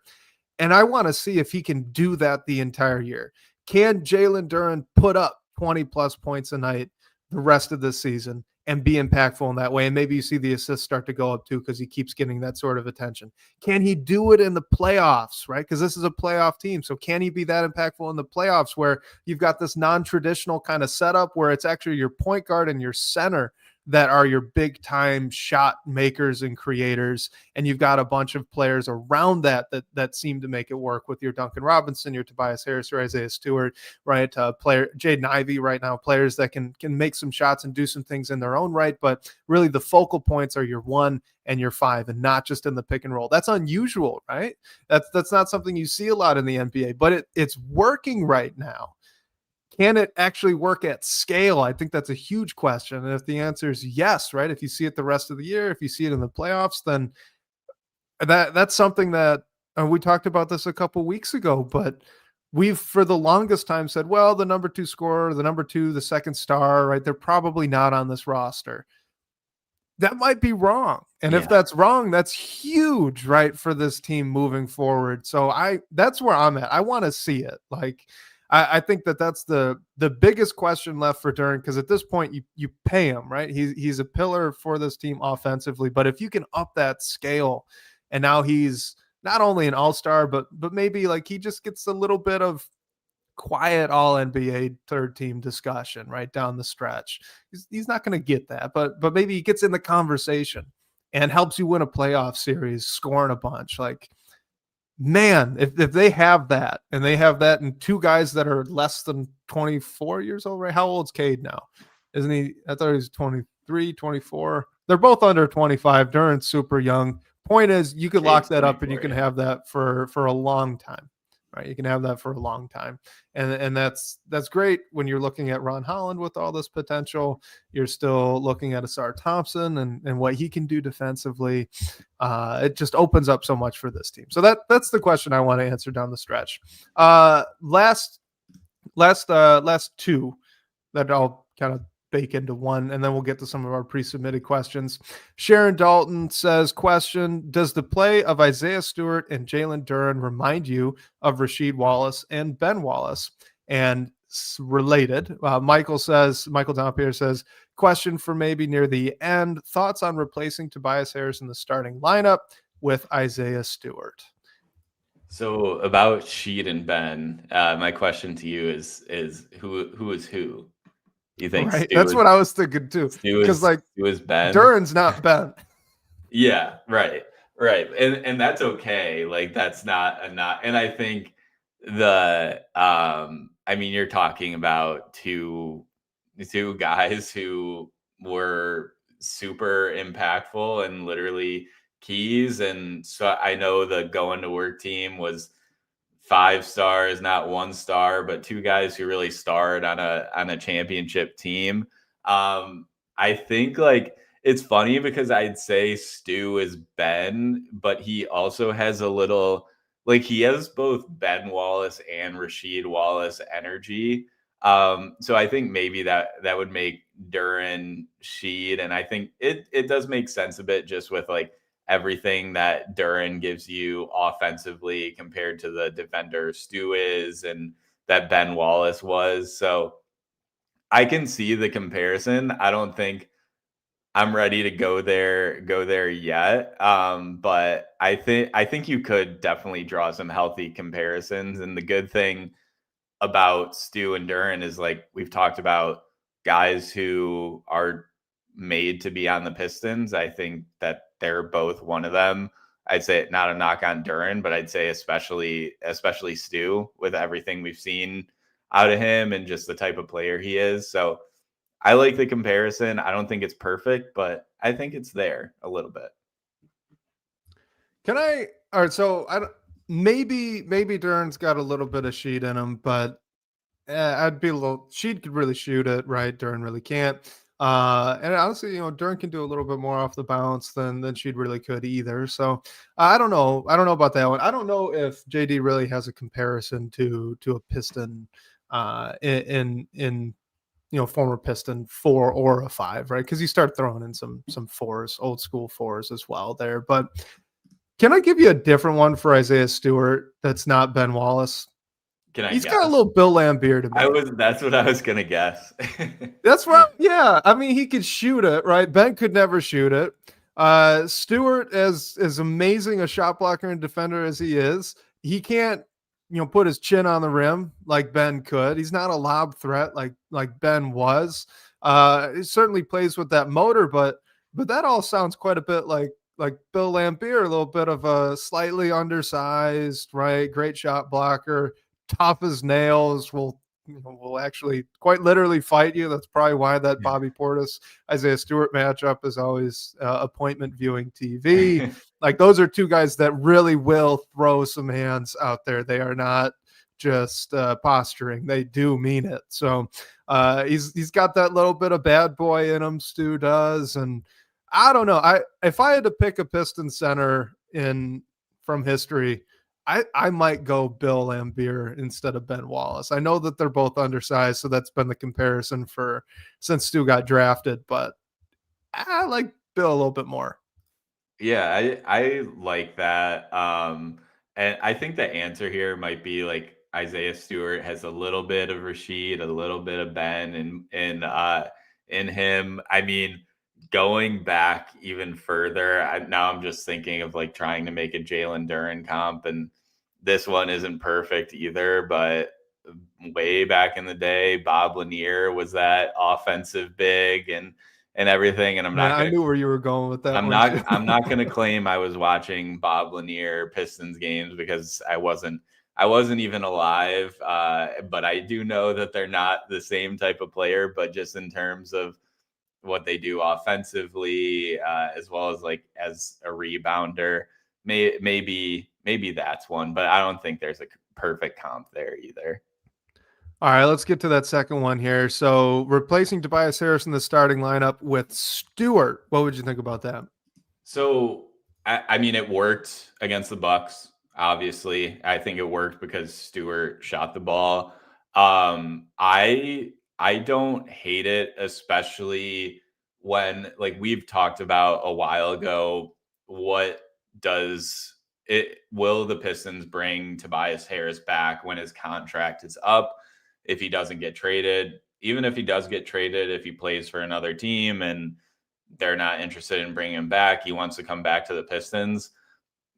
And I want to see if he can do that the entire year. Can Jalen Duren put up 20 plus points a night the rest of this season and be impactful in that way? And maybe you see the assists start to go up too, because he keeps getting that sort of attention. Can he do it in the playoffs, right? Because this is a playoff team. So can he be that impactful in the playoffs where you've got this non-traditional kind of setup where it's actually your point guard and your center that are your big time shot makers and creators, and you've got a bunch of players around that seem to make it work with your Duncan Robinson, your Tobias Harris, or Isaiah Stewart, right? Player Jaden Ivey right now, players that can make some shots and do some things in their own right, but really the focal points are your 1 and your 5, and not just in the pick and roll. That's unusual, right? That's not something you see a lot in the NBA, but it's working right now. Can it actually work at scale? I think that's a huge question. And if the answer is yes, right? If you see it the rest of the year, if you see it in the playoffs, then that's something that we talked about this a couple weeks ago, but we've for the longest time said, well, the number 2 scorer, the second star, right? They're probably not on this roster. That might be wrong. And if that's wrong, that's huge, right? For this team moving forward. So that's where I'm at. I want to see it. I think that's the biggest question left for Duren, because at this point you pay him, right? He's a pillar for this team offensively, but if you can up that scale, and now he's not only an all-star, but maybe he just gets a little bit of quiet all NBA third team discussion right down the stretch. He's not going to get that, but maybe he gets in the conversation and helps you win a playoff series, scoring a bunch. Man, if they have that, and they have that in 2 guys that are less than 24 years old, right? How old's Cade now? Isn't he? I thought he was 23, 24. They're both under 25. Duren's super young. Point is, you could lock that up and you can have that for a long time, right? You can have that for a long time. And that's great when you're looking at Ron Holland with all this potential. You're still looking at Asar Thompson and what he can do defensively. It just opens up so much for this team. So that's the question I want to answer down the stretch. Last 2 that I'll kind of bake into one, and then we'll get to some of our pre-submitted questions. Sharon Dalton says, question, does the play of Isaiah Stewart and Jalen Duren remind you of Rasheed Wallace and Ben Wallace? And related, Michael Davenport says, question for maybe near the end, thoughts on replacing Tobias Harris in the starting lineup with Isaiah Stewart? So about Sheed and Ben, my question to you is who is who? You think Right. That's what I was thinking too. Because like Stu is Ben? Duran's not Ben. Yeah, right. Right. And that's okay. Like that's not a not and I think I mean you're talking about two guys who were super impactful and literally keys. And so I know the going to work team was 5 stars, not 1 star, but two guys who really starred on a championship team. I think like it's funny because I'd say Stu is Ben, but he also has a little like he has both Ben Wallace and Rasheed Wallace energy. So I think maybe that would make Duran Sheed, and I think it does make sense a bit just with like everything that Duran gives you offensively compared to the defender Stu is and that Ben Wallace was. So I can see the comparison. I don't think I'm ready to go there yet. But I think you could definitely draw some healthy comparisons. And the good thing about Stu and Duran is like we've talked about guys who are made to be on the Pistons. I think that they're both one of them. I'd say not a knock on Duran, but I'd say especially Stu with everything we've seen out of him and just the type of player he is. So I like the comparison. I don't think it's perfect, but I think it's there a little bit. All right. So maybe Duran's got a little bit of Sheed in him, but I'd be a little. Sheed could really shoot it, right? Duran really can't. And honestly, Duran can do a little bit more off the bounce than Sheed really could either. So I don't know. I don't know about that one. I don't know if JD really has a comparison to a Piston in former Piston 4 or a 5, right? Because you start throwing in some fours, old school fours as well there. But can I give you a different one for Isaiah Stewart that's not Ben Wallace? He's got a little Bill Laimbeer to me. That's what I was gonna guess. That's right. Yeah. I mean, he could shoot it, right? Ben could never shoot it. Stewart, as amazing a shot blocker and defender as he is, he can't, put his chin on the rim like Ben could. He's not a lob threat like Ben was. He certainly plays with that motor, but that all sounds quite a bit like Bill Laimbeer, a little bit of a slightly undersized, right? Great shot blocker, tough as nails, will actually quite literally fight you. That's probably why that Bobby Portis Isaiah Stewart matchup is always appointment viewing TV. Like those are two guys that really will throw some hands out there. They are not just posturing. They do mean it. So he's got that little bit of bad boy in him. Stu does, and I don't know. If I had to pick a Piston center from history, I might go Bill Laimbeer instead of Ben Wallace. I know that they're both undersized, so that's been the comparison since Stu got drafted, but I like Bill a little bit more. Yeah, I like that. And I think the answer here might be like Isaiah Stewart has a little bit of Rasheed, a little bit of Ben in him. I mean, going back even further, now I'm just thinking of like trying to make a Jalen Duran comp, and this one isn't perfect either, but way back in the day, Bob Lanier was that offensive big and everything. And I knew where you were going with that. I'm not going to claim I was watching Bob Lanier Pistons games because I wasn't even alive. But I do know that they're not the same type of player, but just in terms of what they do offensively, as well as like as a rebounder, maybe that's one, but I don't think there's a perfect comp there either. All right, let's get to that second one here. So replacing Tobias Harris in the starting lineup with Stewart. What would you think about that? So, I mean, it worked against the Bucks. Obviously, I think it worked because Stewart shot the ball. I don't hate it, especially when like we've talked about a while ago. What will the Pistons bring Tobias Harris back when his contract is up? If he doesn't get traded, even if he does get traded, if he plays for another team and they're not interested in bringing him back, he wants to come back to the Pistons.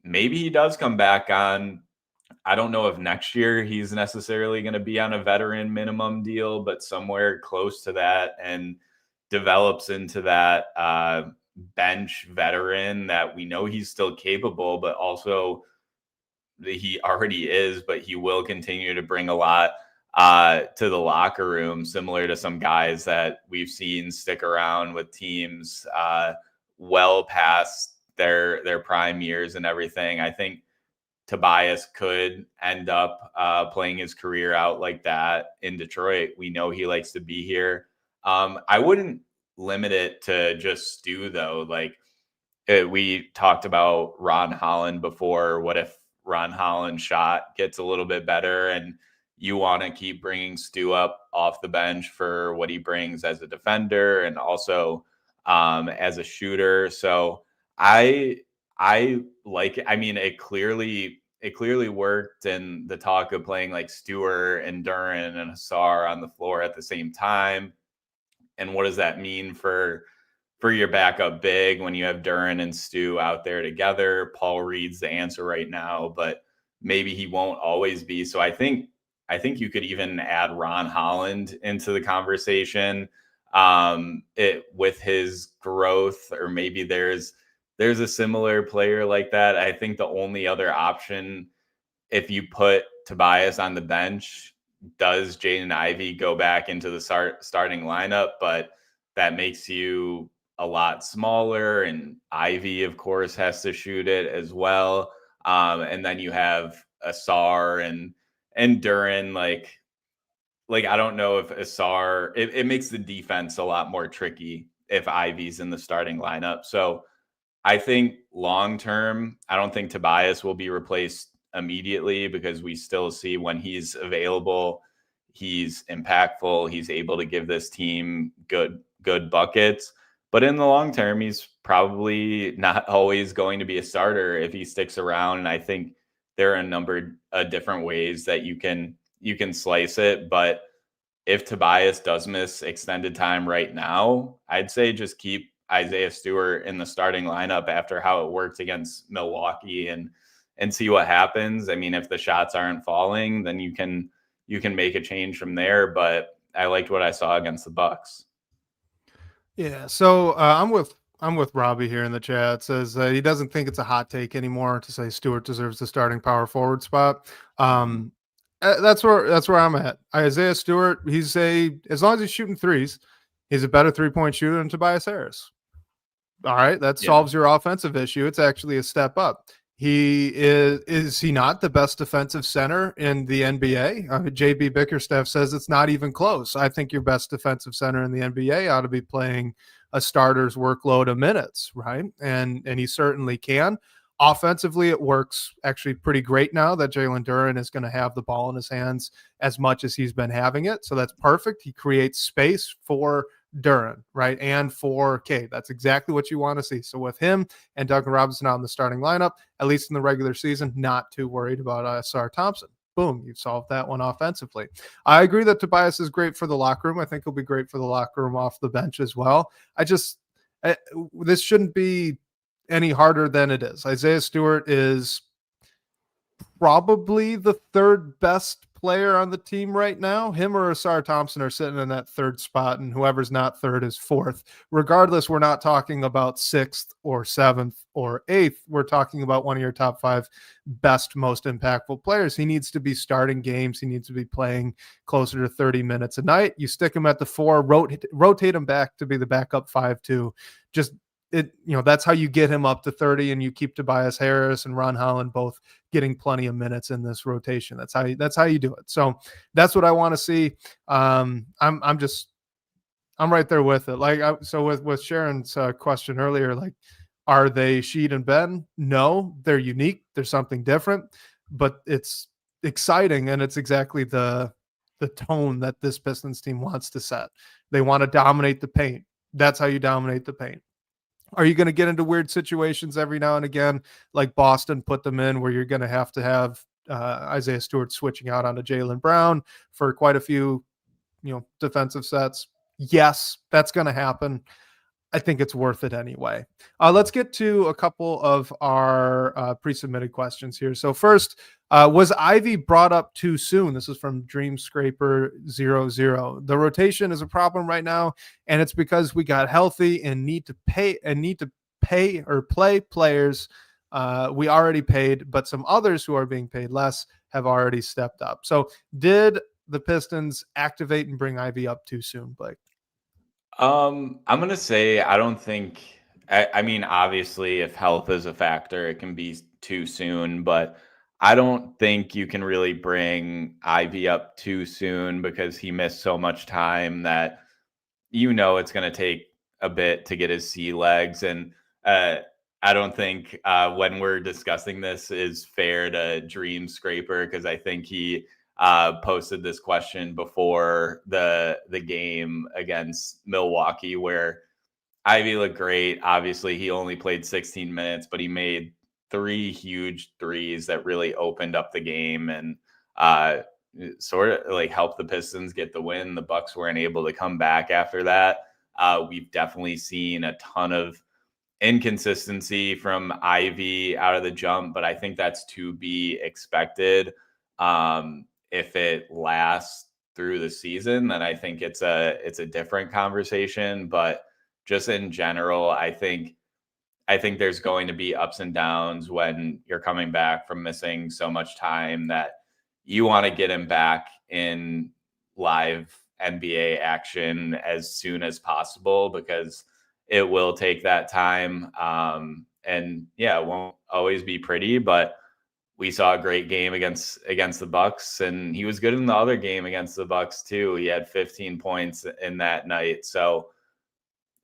Maybe he does come back on I don't know if next year he's necessarily going to be on a veteran minimum deal, but somewhere close to that, and develops into that bench veteran that we know he's still capable, but also he already is, but he will continue to bring a lot to the locker room, similar to some guys that we've seen stick around with teams well past their prime years and everything. I think Tobias could end up playing his career out like that in Detroit. We know he likes to be here. I wouldn't limit it to just Stu, though. Like we talked about Ron Holland before. What if Ron Holland's shot gets a little bit better and you want to keep bringing Stu up off the bench for what he brings as a defender and also as a shooter? So I like it. I mean, it clearly worked, and the talk of playing like Stewart and Duren and Hasar on the floor at the same time. And what does that mean for your backup big when you have Duren and Stu out there together? Paul Reed's the answer right now, but maybe he won't always be. So I think you could even add Ron Holland into the conversation with his growth, or maybe there's a similar player like that. I think the only other option, if you put Tobias on the bench, does Jaden Ivey go back into the starting lineup? But that makes you a lot smaller, and Ivey, of course, has to shoot it as well. And then you have Asar and Duren. Like I don't know if Asar, it makes the defense a lot more tricky if Ivey's in the starting lineup. So I think long term, I don't think Tobias will be replaced immediately, because we still see when he's available, he's impactful. He's able to give this team good buckets. But in the long term, he's probably not always going to be a starter if he sticks around. And I think there are a number of different ways that you can slice it. But if Tobias does miss extended time right now, I'd say just keep Isaiah Stewart in the starting lineup after how it worked against Milwaukee and see what happens. I mean, if the shots aren't falling, then you can make a change from there. But I liked what I saw against the Bucks. Yeah, so I'm with Robbie here in the chat. It says he doesn't think it's a hot take anymore to say Stewart deserves the starting power forward spot. That's where I'm at. Isaiah Stewart, as long as he's shooting threes, he's a better 3-point shooter than Tobias Harris. All right, that solves your offensive issue. It's actually a step up. He is he not the best defensive center in the NBA? JB Bickerstaff says it's not even close. I think your best defensive center in the NBA ought to be playing a starter's workload of minutes, right? And he certainly can. Offensively, it works actually pretty great now that Jalen Duren is going to have the ball in his hands as much as he's been having it. So that's perfect. He creates space for Duren, right? And for Cade. That's exactly what you want to see. So with him and Duncan Robinson out in the starting lineup, at least in the regular season, not too worried about Asar Thompson. Boom, you've solved that one offensively. I agree that Tobias is great for the locker room. I think he'll be great for the locker room off the bench as well. This shouldn't be any harder than it is. Isaiah Stewart is probably the third best player on the team right now. Him or Asar Thompson are sitting in that third spot, and whoever's not third is fourth. Regardless, we're not talking about sixth or seventh or eighth. We're talking about one of your top 5 best, most impactful players. He needs to be starting games. He needs to be playing closer to 30 minutes a night. You stick him at the 4, rotate him back to be the backup 5 too. That's how you get him up to 30, and you keep Tobias Harris and Ron Holland both getting plenty of minutes in this rotation. That's how you do it. So that's what I want to see. I'm right there with it. So with Sharon's question earlier, like, are they Sheed and Ben? No, they're unique. There's something different, but it's exciting, and it's exactly the tone that this Pistons team wants to set. They want to dominate the paint. That's how you dominate the paint. Are you going to get into weird situations every now and again, like Boston put them in, where you're going to have Isaiah Stewart switching out onto Jaylen Brown for quite a few, defensive sets? Yes, that's going to happen. I think it's worth it anyway. Let's get to a couple of our pre-submitted questions here. So first, was Ivy brought up too soon? This is from Dreamscraper00. The rotation is a problem right now, and it's because we got healthy and need to pay or play players we already paid, but some others who are being paid less have already stepped up. So did the Pistons activate and bring Ivy up too soon, Blake? I'm gonna say I don't think. I mean, obviously, if health is a factor, it can be too soon. But I don't think you can really bring Ivy up too soon because he missed so much time that it's going to take a bit to get his sea legs. And I don't think when we're discussing this is fair to Dream Scraper because I think he posted this question before the game against Milwaukee where Ivy looked great. Obviously, he only played 16 minutes, but he made 3 huge threes that really opened up the game and sort of like helped the Pistons get the win. The Bucks weren't able to come back after that. We've definitely seen a ton of inconsistency from Ivy out of the jump, but I think that's to be expected. If it lasts through the season, then I think it's a different conversation. But just in general, I think there's going to be ups and downs when you're coming back from missing so much time that you want to get him back in live NBA action as soon as possible because it will take that time. And yeah, it won't always be pretty, but we saw a great game against the Bucks, and he was good in the other game against the Bucks too. He had 15 points in that night. So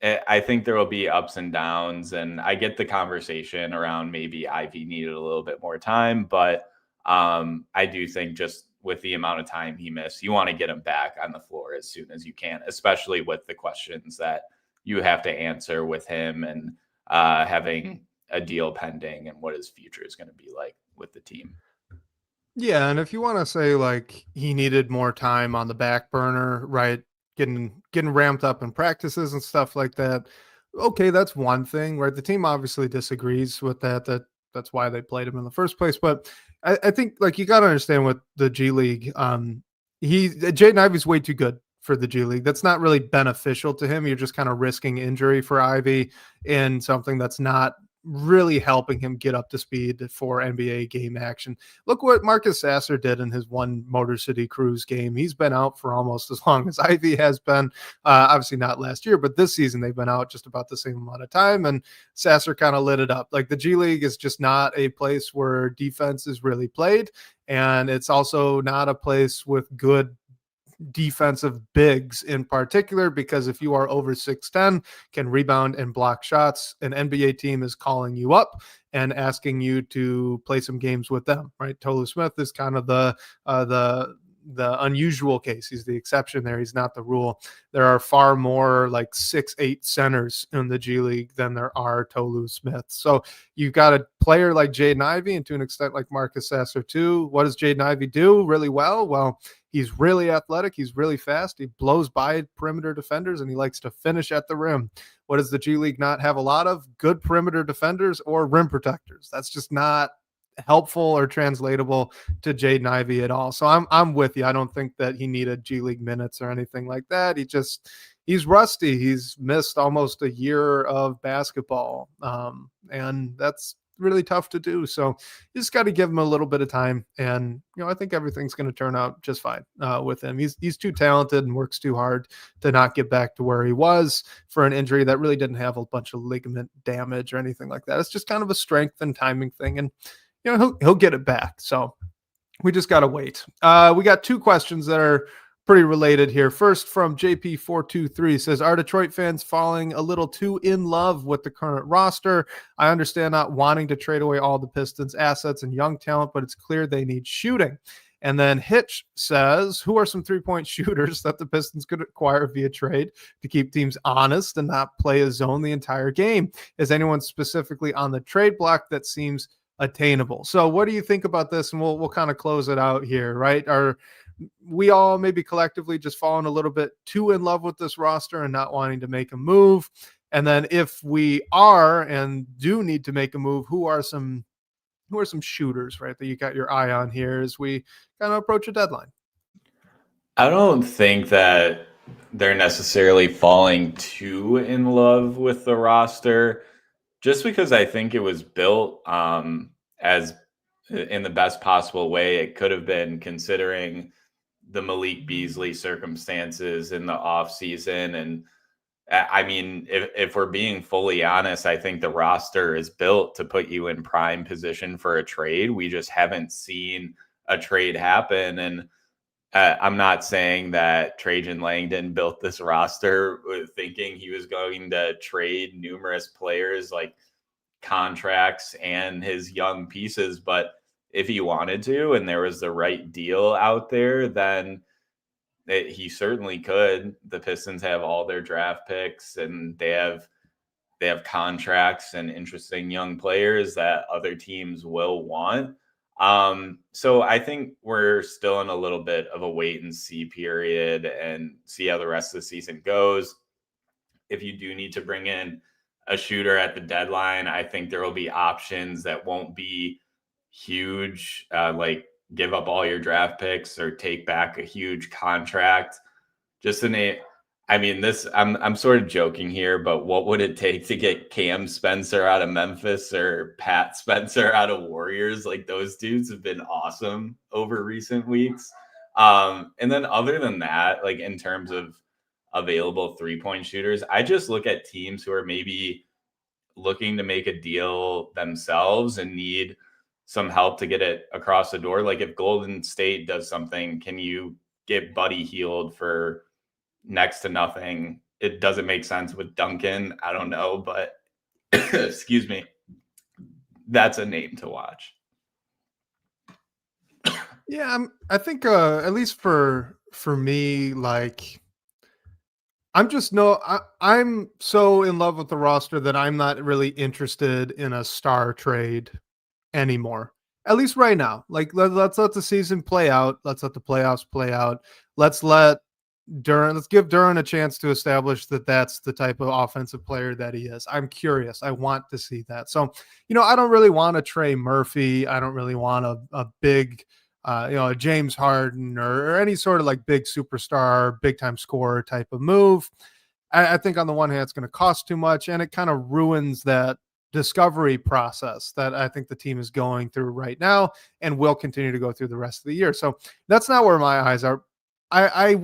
I think there will be ups and downs, and I get the conversation around maybe Ivy needed a little bit more time, but I do think just with the amount of time he missed, you want to get him back on the floor as soon as you can, especially with the questions that you have to answer with him and having a deal pending and what his future is going to be like with the team. Yeah, and if you want to say like he needed more time on the back burner, right? Getting ramped up in practices and stuff like that. Okay, that's one thing, right? The team obviously disagrees with that. That's why they played him in the first place. But I think like you got to understand with the G League, Jaden Ivey's way too good for the G League. That's not really beneficial to him. You're just kind of risking injury for Ivy in something that's not really helping him get up to speed for NBA game action. Look what Marcus Sasser did in his one Motor City Cruise game. He's been out for almost as long as Ivy has been. Obviously not last year, but this season they've been out just about the same amount of time, and Sasser kind of lit it up. Like the G League is just not a place where defense is really played, and it's also not a place with good defensive bigs in particular, because if you are over 6'10", can rebound and block shots, an NBA team is calling you up and asking you to play some games with them, right? Tolu Smith is kind of the unusual case. He's the exception there. He's not the rule. There are far more like 6'8" centers in the G League than there are Tolu Smith. So you've got a player like Jaden Ivey and to an extent like Marcus Sasser too. What does Jaden Ivey do really well? Well, he's really athletic. He's really fast. He blows by perimeter defenders, and he likes to finish at the rim. What does the G League not have a lot of? Good perimeter defenders or rim protectors. That's just not helpful or translatable to Jaden Ivey at all. So I'm with you. I don't think that he needed G League minutes or anything like that. He's rusty. He's missed almost a year of basketball. And that's really tough to do. So you just got to give him a little bit of time. And, I think everything's going to turn out just fine with him. He's too talented and works too hard to not get back to where he was for an injury that really didn't have a bunch of ligament damage or anything like that. It's just kind of a strength and timing thing. And, he'll get it back. So we just got to wait. We got 2 questions that are pretty related here. First from JP423 says, are Detroit fans falling a little too in love with the current roster? I understand not wanting to trade away all the Pistons assets and young talent, but it's clear they need shooting. And then Hitch says, who are some 3-point shooters that the Pistons could acquire via trade to keep teams honest and not play a zone the entire game? Is anyone specifically on the trade block that seems attainable? So what do you think about this? And we'll kind of close it out here, right? Are we all maybe collectively just falling a little bit too in love with this roster and not wanting to make a move? And then if we are and do need to make a move, who are some shooters, right, that you got your eye on here as we kind of approach a deadline? I don't think that they're necessarily falling too in love with the roster, just because I think it was built as in the best possible way it could have been, considering the Malik Beasley circumstances in the offseason. And I mean, if we're being fully honest, I think the roster is built to put you in prime position for a trade. We just haven't seen a trade happen. And I'm not saying that Trajan Langdon built this roster thinking he was going to trade numerous players, like contracts and his young pieces. But if he wanted to, and there was the right deal out there, then he certainly could. The Pistons have all their draft picks, and they have contracts and interesting young players that other teams will want. So I think we're still in a little bit of a wait and see period and see how the rest of the season goes. If you do need to bring in a shooter at the deadline, I think there will be options that won't be huge, like give up all your draft picks or take back a huge contract. Just I mean, I'm sort of joking here, but what would it take to get Cam Spencer out of Memphis or Pat Spencer out of Warriors? Like, those dudes have been awesome over recent weeks. And then other than that, like in terms of available 3-point shooters, I just look at teams who are maybe looking to make a deal themselves and need some help to get it across the door. Like if Golden State does something, can you get Buddy Hield for next to nothing? It doesn't make sense with Duncan. I don't know, but excuse me, that's a name to watch. Yeah, I think at least for me, like I'm so in love with the roster that I'm not really interested in a star trade anymore. At least right now. Like let's let the season play out. Let's let the playoffs play out. Let's give Duren a chance to establish that that's the type of offensive player that he is. I'm curious. I want to see that. So, I don't really want a Trey Murphy. I don't really want a big, a James Harden or any sort of like big superstar, big time scorer type of move. I think on the one hand, it's going to cost too much, and it kind of ruins that discovery process that I think the team is going through right now and will continue to go through the rest of the year. So that's not where my eyes are. I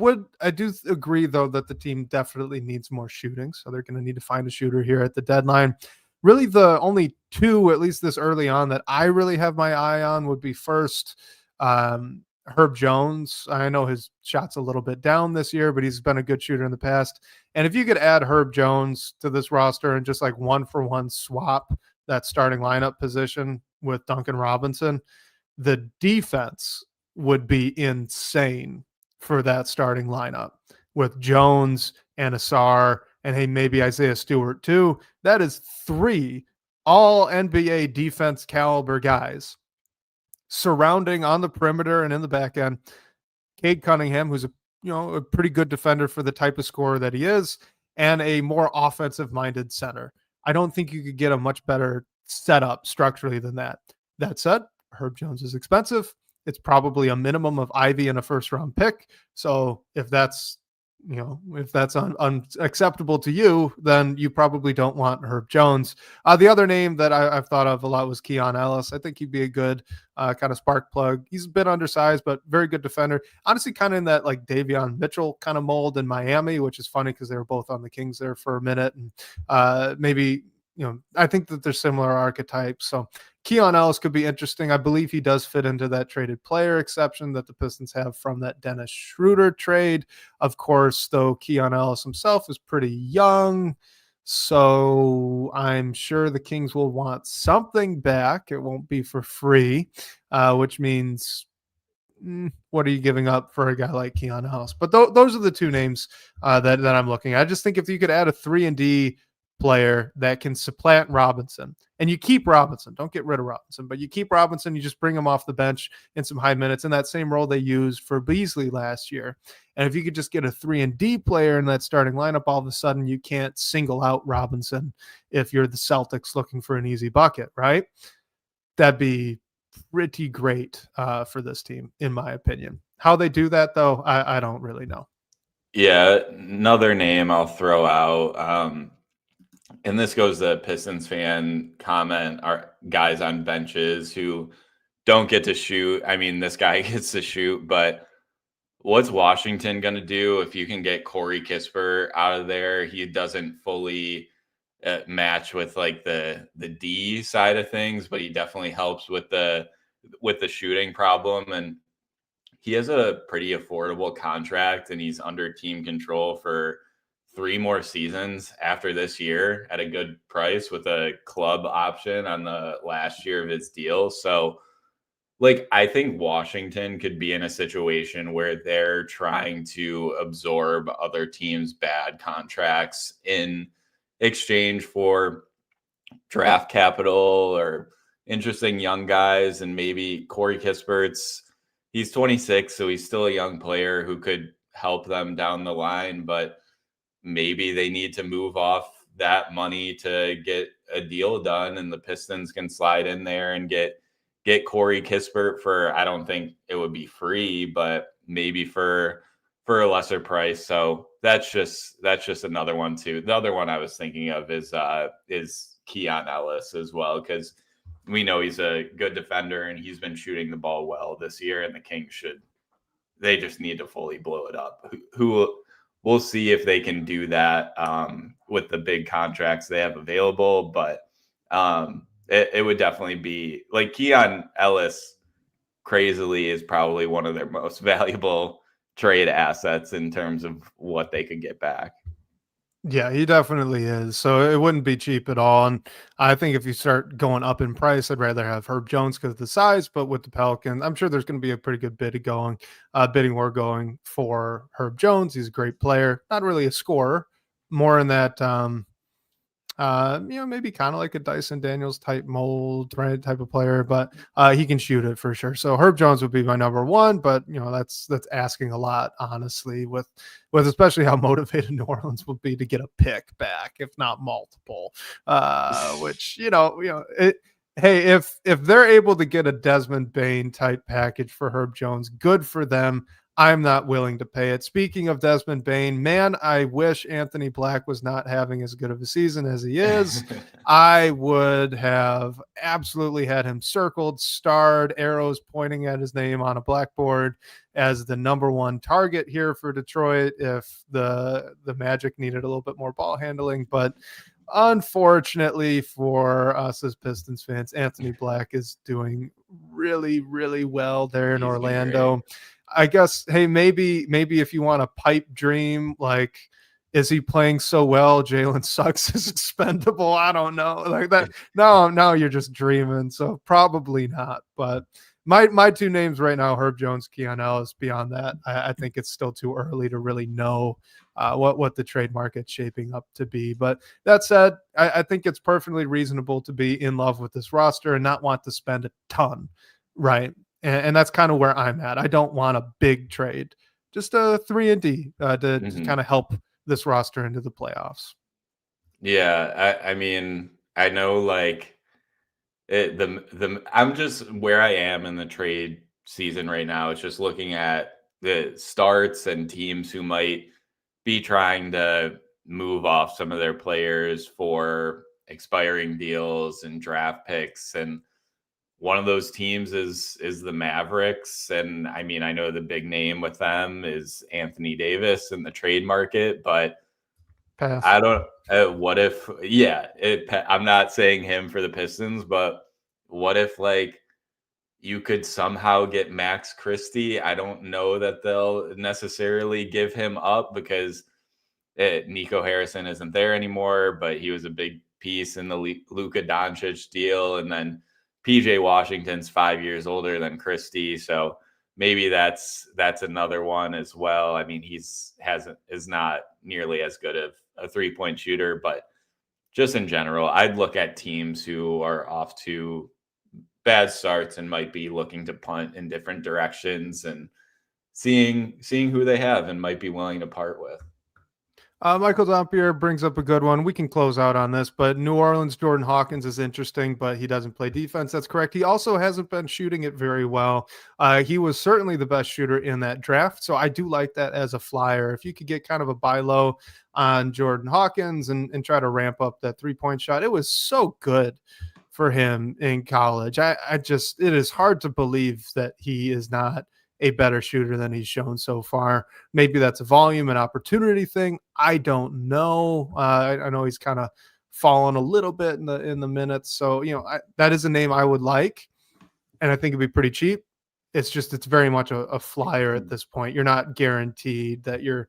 do agree though that the team definitely needs more shooting. So they're going to need to find a shooter here at the deadline. Really the only two, at least this early on, that I really have my eye on would be first, Herb Jones. I know his shot's a little bit down this year, but he's been a good shooter in the past. And if you could add Herb Jones to this roster and just like 1-for-1 swap that starting lineup position with Duncan Robinson, the defense would be insane for that starting lineup with Jones and Asar and hey, maybe Isaiah Stewart too. That is 3 all NBA defense caliber guys surrounding on the perimeter and in the back end. Cade Cunningham, who's a pretty good defender for the type of scorer that he is, and a more offensive minded center. I don't think you could get a much better setup structurally than that. That said, Herb Jones is expensive. It's probably a minimum of Ivy and a first round pick. So if that's unacceptable to you, then you probably don't want Herb Jones. The other name that I've thought of a lot was Keon Ellis. I think he'd be a good kind of spark plug. He's a bit undersized, but very good defender. Honestly, kind of in that like Davion Mitchell kind of mold in Miami, which is funny because they were both on the Kings there for a minute. And maybe, I think that they're similar archetypes. So Keon Ellis could be interesting. I believe he does fit into that traded player exception that the Pistons have from that Dennis Schroeder trade. Of course, though, Keon Ellis himself is pretty young, so I'm sure the Kings will want something back. It won't be for free, which means what are you giving up for a guy like Keon Ellis? But those are the two names that I'm looking at. I just think if you could add a 3-and-D player that can supplant Robinson. And you keep Robinson. Don't get rid of Robinson, but you keep Robinson. You just bring him off the bench in some high minutes in that same role they used for Beasley last year. And if you could just get a 3-and-D player in that starting lineup, all of a sudden you can't single out Robinson if you're the Celtics looking for an easy bucket, right? That'd be pretty great for this team, in my opinion. How they do that, though, I don't really know. Yeah, another name I'll throw out, and this goes to Pistons fan comment, are guys on benches who don't get to shoot. I mean, this guy gets to shoot, but what's Washington going to do if you can get Corey Kispert out of there? He doesn't fully match with like the D side of things, but he definitely helps with the shooting problem. And he has a pretty affordable contract, and he's under team control for 3 more seasons after this year at a good price with a club option on the last year of his deal. So, like, I think Washington could be in a situation where they're trying to absorb other teams' bad contracts in exchange for draft capital or interesting young guys. And maybe Corey Kispert's, he's 26, so he's still a young player who could help them down the line, but maybe they need to move off that money to get a deal done, and the Pistons can slide in there and get Corey Kispert for, I don't think it would be free, but maybe for a lesser price. So that's just another one too. The other one I was thinking of is Keon Ellis as well, because we know he's a good defender and he's been shooting the ball well this year, and the Kings they just need to fully blow it up. We'll see if they can do that with the big contracts they have available, but it would definitely be like Keon Ellis crazily is probably one of their most valuable trade assets in terms of what they could get back. Yeah, he definitely is. So it wouldn't be cheap at all. And I think if you start going up in price, I'd rather have Herb Jones because of the size. But with the Pelicans, I'm sure there's going to be a pretty good bidding war going for Herb Jones. He's a great player, not really a scorer, more in that maybe kind of like a Dyson Daniels type mold, right? Type of player, but he can shoot it for sure. So Herb Jones would be my number one, but that's asking a lot, honestly, with especially how motivated New Orleans would be to get a pick back, if not multiple. Which hey, if they're able to get a Desmond Bane type package for Herb Jones, good for them. I'm not willing to pay it. Speaking of Desmond Bane, man, I wish Anthony Black was not having as good of a season as he is. I would have absolutely had him circled, starred, arrows pointing at his name on a blackboard as the number one target here for Detroit if the Magic needed a little bit more ball handling. But unfortunately for us as Pistons fans, Anthony Black is doing really, really well there in Orlando. I guess, hey, maybe if you want a pipe dream, like, is he playing so well Jalen Suggs is expendable? I don't know. Like that. Now you're just dreaming. So probably not. But my two names right now, Herb Jones, Keon Ellis. Beyond that, I think it's still too early to really know what the trade market's shaping up to be. But that said, I think it's perfectly reasonable to be in love with this roster and not want to spend a ton, right? And that's kind of where I'm at. I don't want a big trade, just a 3-and-D to kind of help this roster into the playoffs. Yeah, I mean, I know like I'm just where I am in the trade season right now. It's just looking at the starts and teams who might be trying to move off some of their players for expiring deals and draft picks, and one of those teams is the Mavericks. And I mean, I know the big name with them is Anthony Davis in the trade market, but Pass. I don't, what if, I'm not saying him for the Pistons, but what if like you could somehow get Max Christie? I don't know that they'll necessarily give him up because Nico Harrison isn't there anymore, but he was a big piece in the Luka Doncic deal. And then PJ Washington's 5 years older than Christie, so maybe that's another one as well. I mean, is not nearly as good of a 3-point shooter, but just in general, I'd look at teams who are off to bad starts and might be looking to punt in different directions and seeing who they have and might be willing to part with. Michael Dampier brings up a good one. We can close out on this, but New Orleans Jordan Hawkins is interesting, but he doesn't play defense. That's correct. He also hasn't been shooting it very well. He was certainly the best shooter in that draft, so I do like that as a flyer. If you could get kind of a buy low on Jordan Hawkins and try to ramp up that three-point shot, it was so good for him in college. It is hard to believe that he is not a better shooter than he's shown so far. Maybe that's a volume and opportunity thing. I don't know. I know he's kind of fallen a little bit in the minutes. So, that is a name I would like. And I think it'd be pretty cheap. It's very much a flyer at this point. You're not guaranteed that you're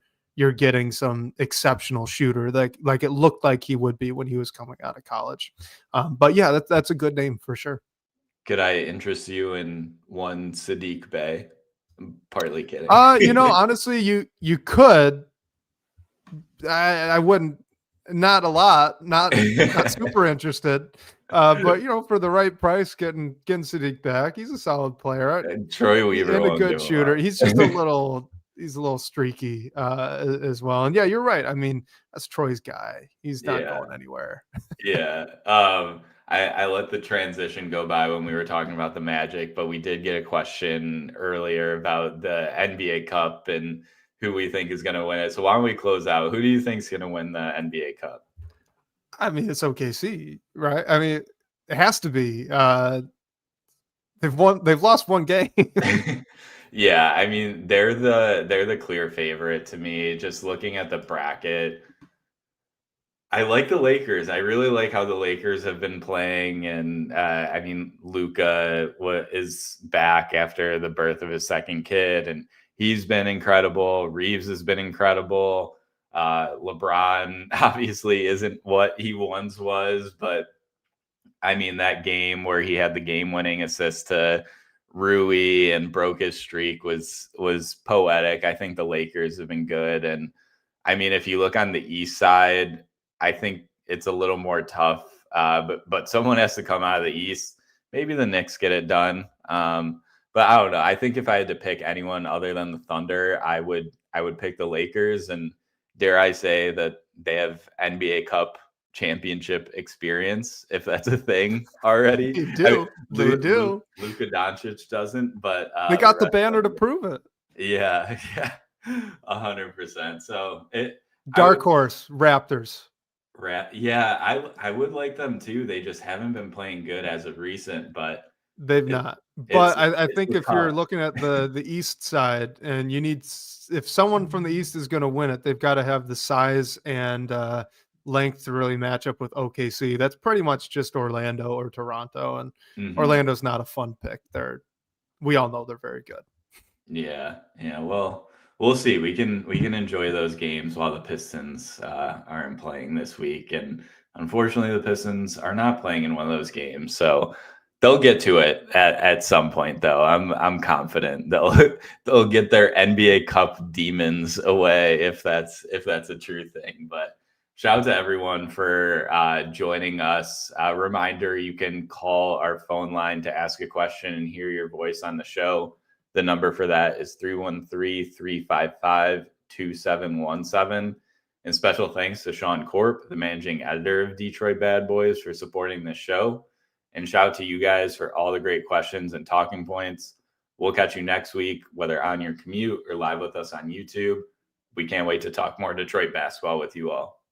getting some exceptional shooter like it looked like he would be when he was coming out of college. But yeah, that's a good name for sure. Could I interest you in one Sadiq Bey? I'm partly kidding. Honestly, you could. I wouldn't. Not a lot. Not super interested. But for the right price, getting Sadiq back, he's a solid player. And Troy Weaver and a good shooter. He's just a little streaky as well. And yeah, you're right. I mean, that's Troy's guy. He's not going anywhere. Yeah. I let the transition go by when we were talking about the Magic, but we did get a question earlier about the NBA Cup and who we think is going to win it. So why don't we close out? Who do you think is going to win the NBA Cup? I mean, it's OKC, right? I mean, it has to be. They've lost one game. Yeah, I mean, they're the clear favorite to me. Just looking at the bracket, I like the Lakers. I really like how the Lakers have been playing. And I mean, Luka is back after the birth of his second kid, and he's been incredible. Reeves has been incredible. LeBron obviously isn't what he once was, but I mean, that game where he had the game-winning assist to Rui and broke his streak was poetic. I think the Lakers have been good. And I mean, if you look on the East side, I think it's a little more tough, but someone has to come out of the East. Maybe the Knicks get it done. But I don't know. I think if I had to pick anyone other than the Thunder, I would pick the Lakers. And dare I say that they have NBA Cup championship experience, if that's a thing already. They do. Luka Doncic doesn't, but they got the banner to prove it. Yeah, 100%. So dark horse Raptors. Yeah, I would like them too. They just haven't been playing good as of recent, but they've not. But I think if you're looking at the East side, and if someone from the East is going to win it, they've got to have the size and length to really match up with OKC. That's pretty much just Orlando or Toronto, and Orlando's not a fun pick. We all know they're very good. Yeah. Well, we'll see. We can enjoy those games while the Pistons aren't playing this week, and unfortunately, the Pistons are not playing in one of those games. So they'll get to it at some point, though. I'm confident they'll get their NBA Cup demons away if that's a true thing. But shout out to everyone for joining us. Reminder: you can call our phone line to ask a question and hear your voice on the show. The number for that is 313-355-2717. And special thanks to Sean Corp, the managing editor of Detroit Bad Boys, for supporting this show. And shout out to you guys for all the great questions and talking points. We'll catch you next week, whether on your commute or live with us on YouTube. We can't wait to talk more Detroit basketball with you all.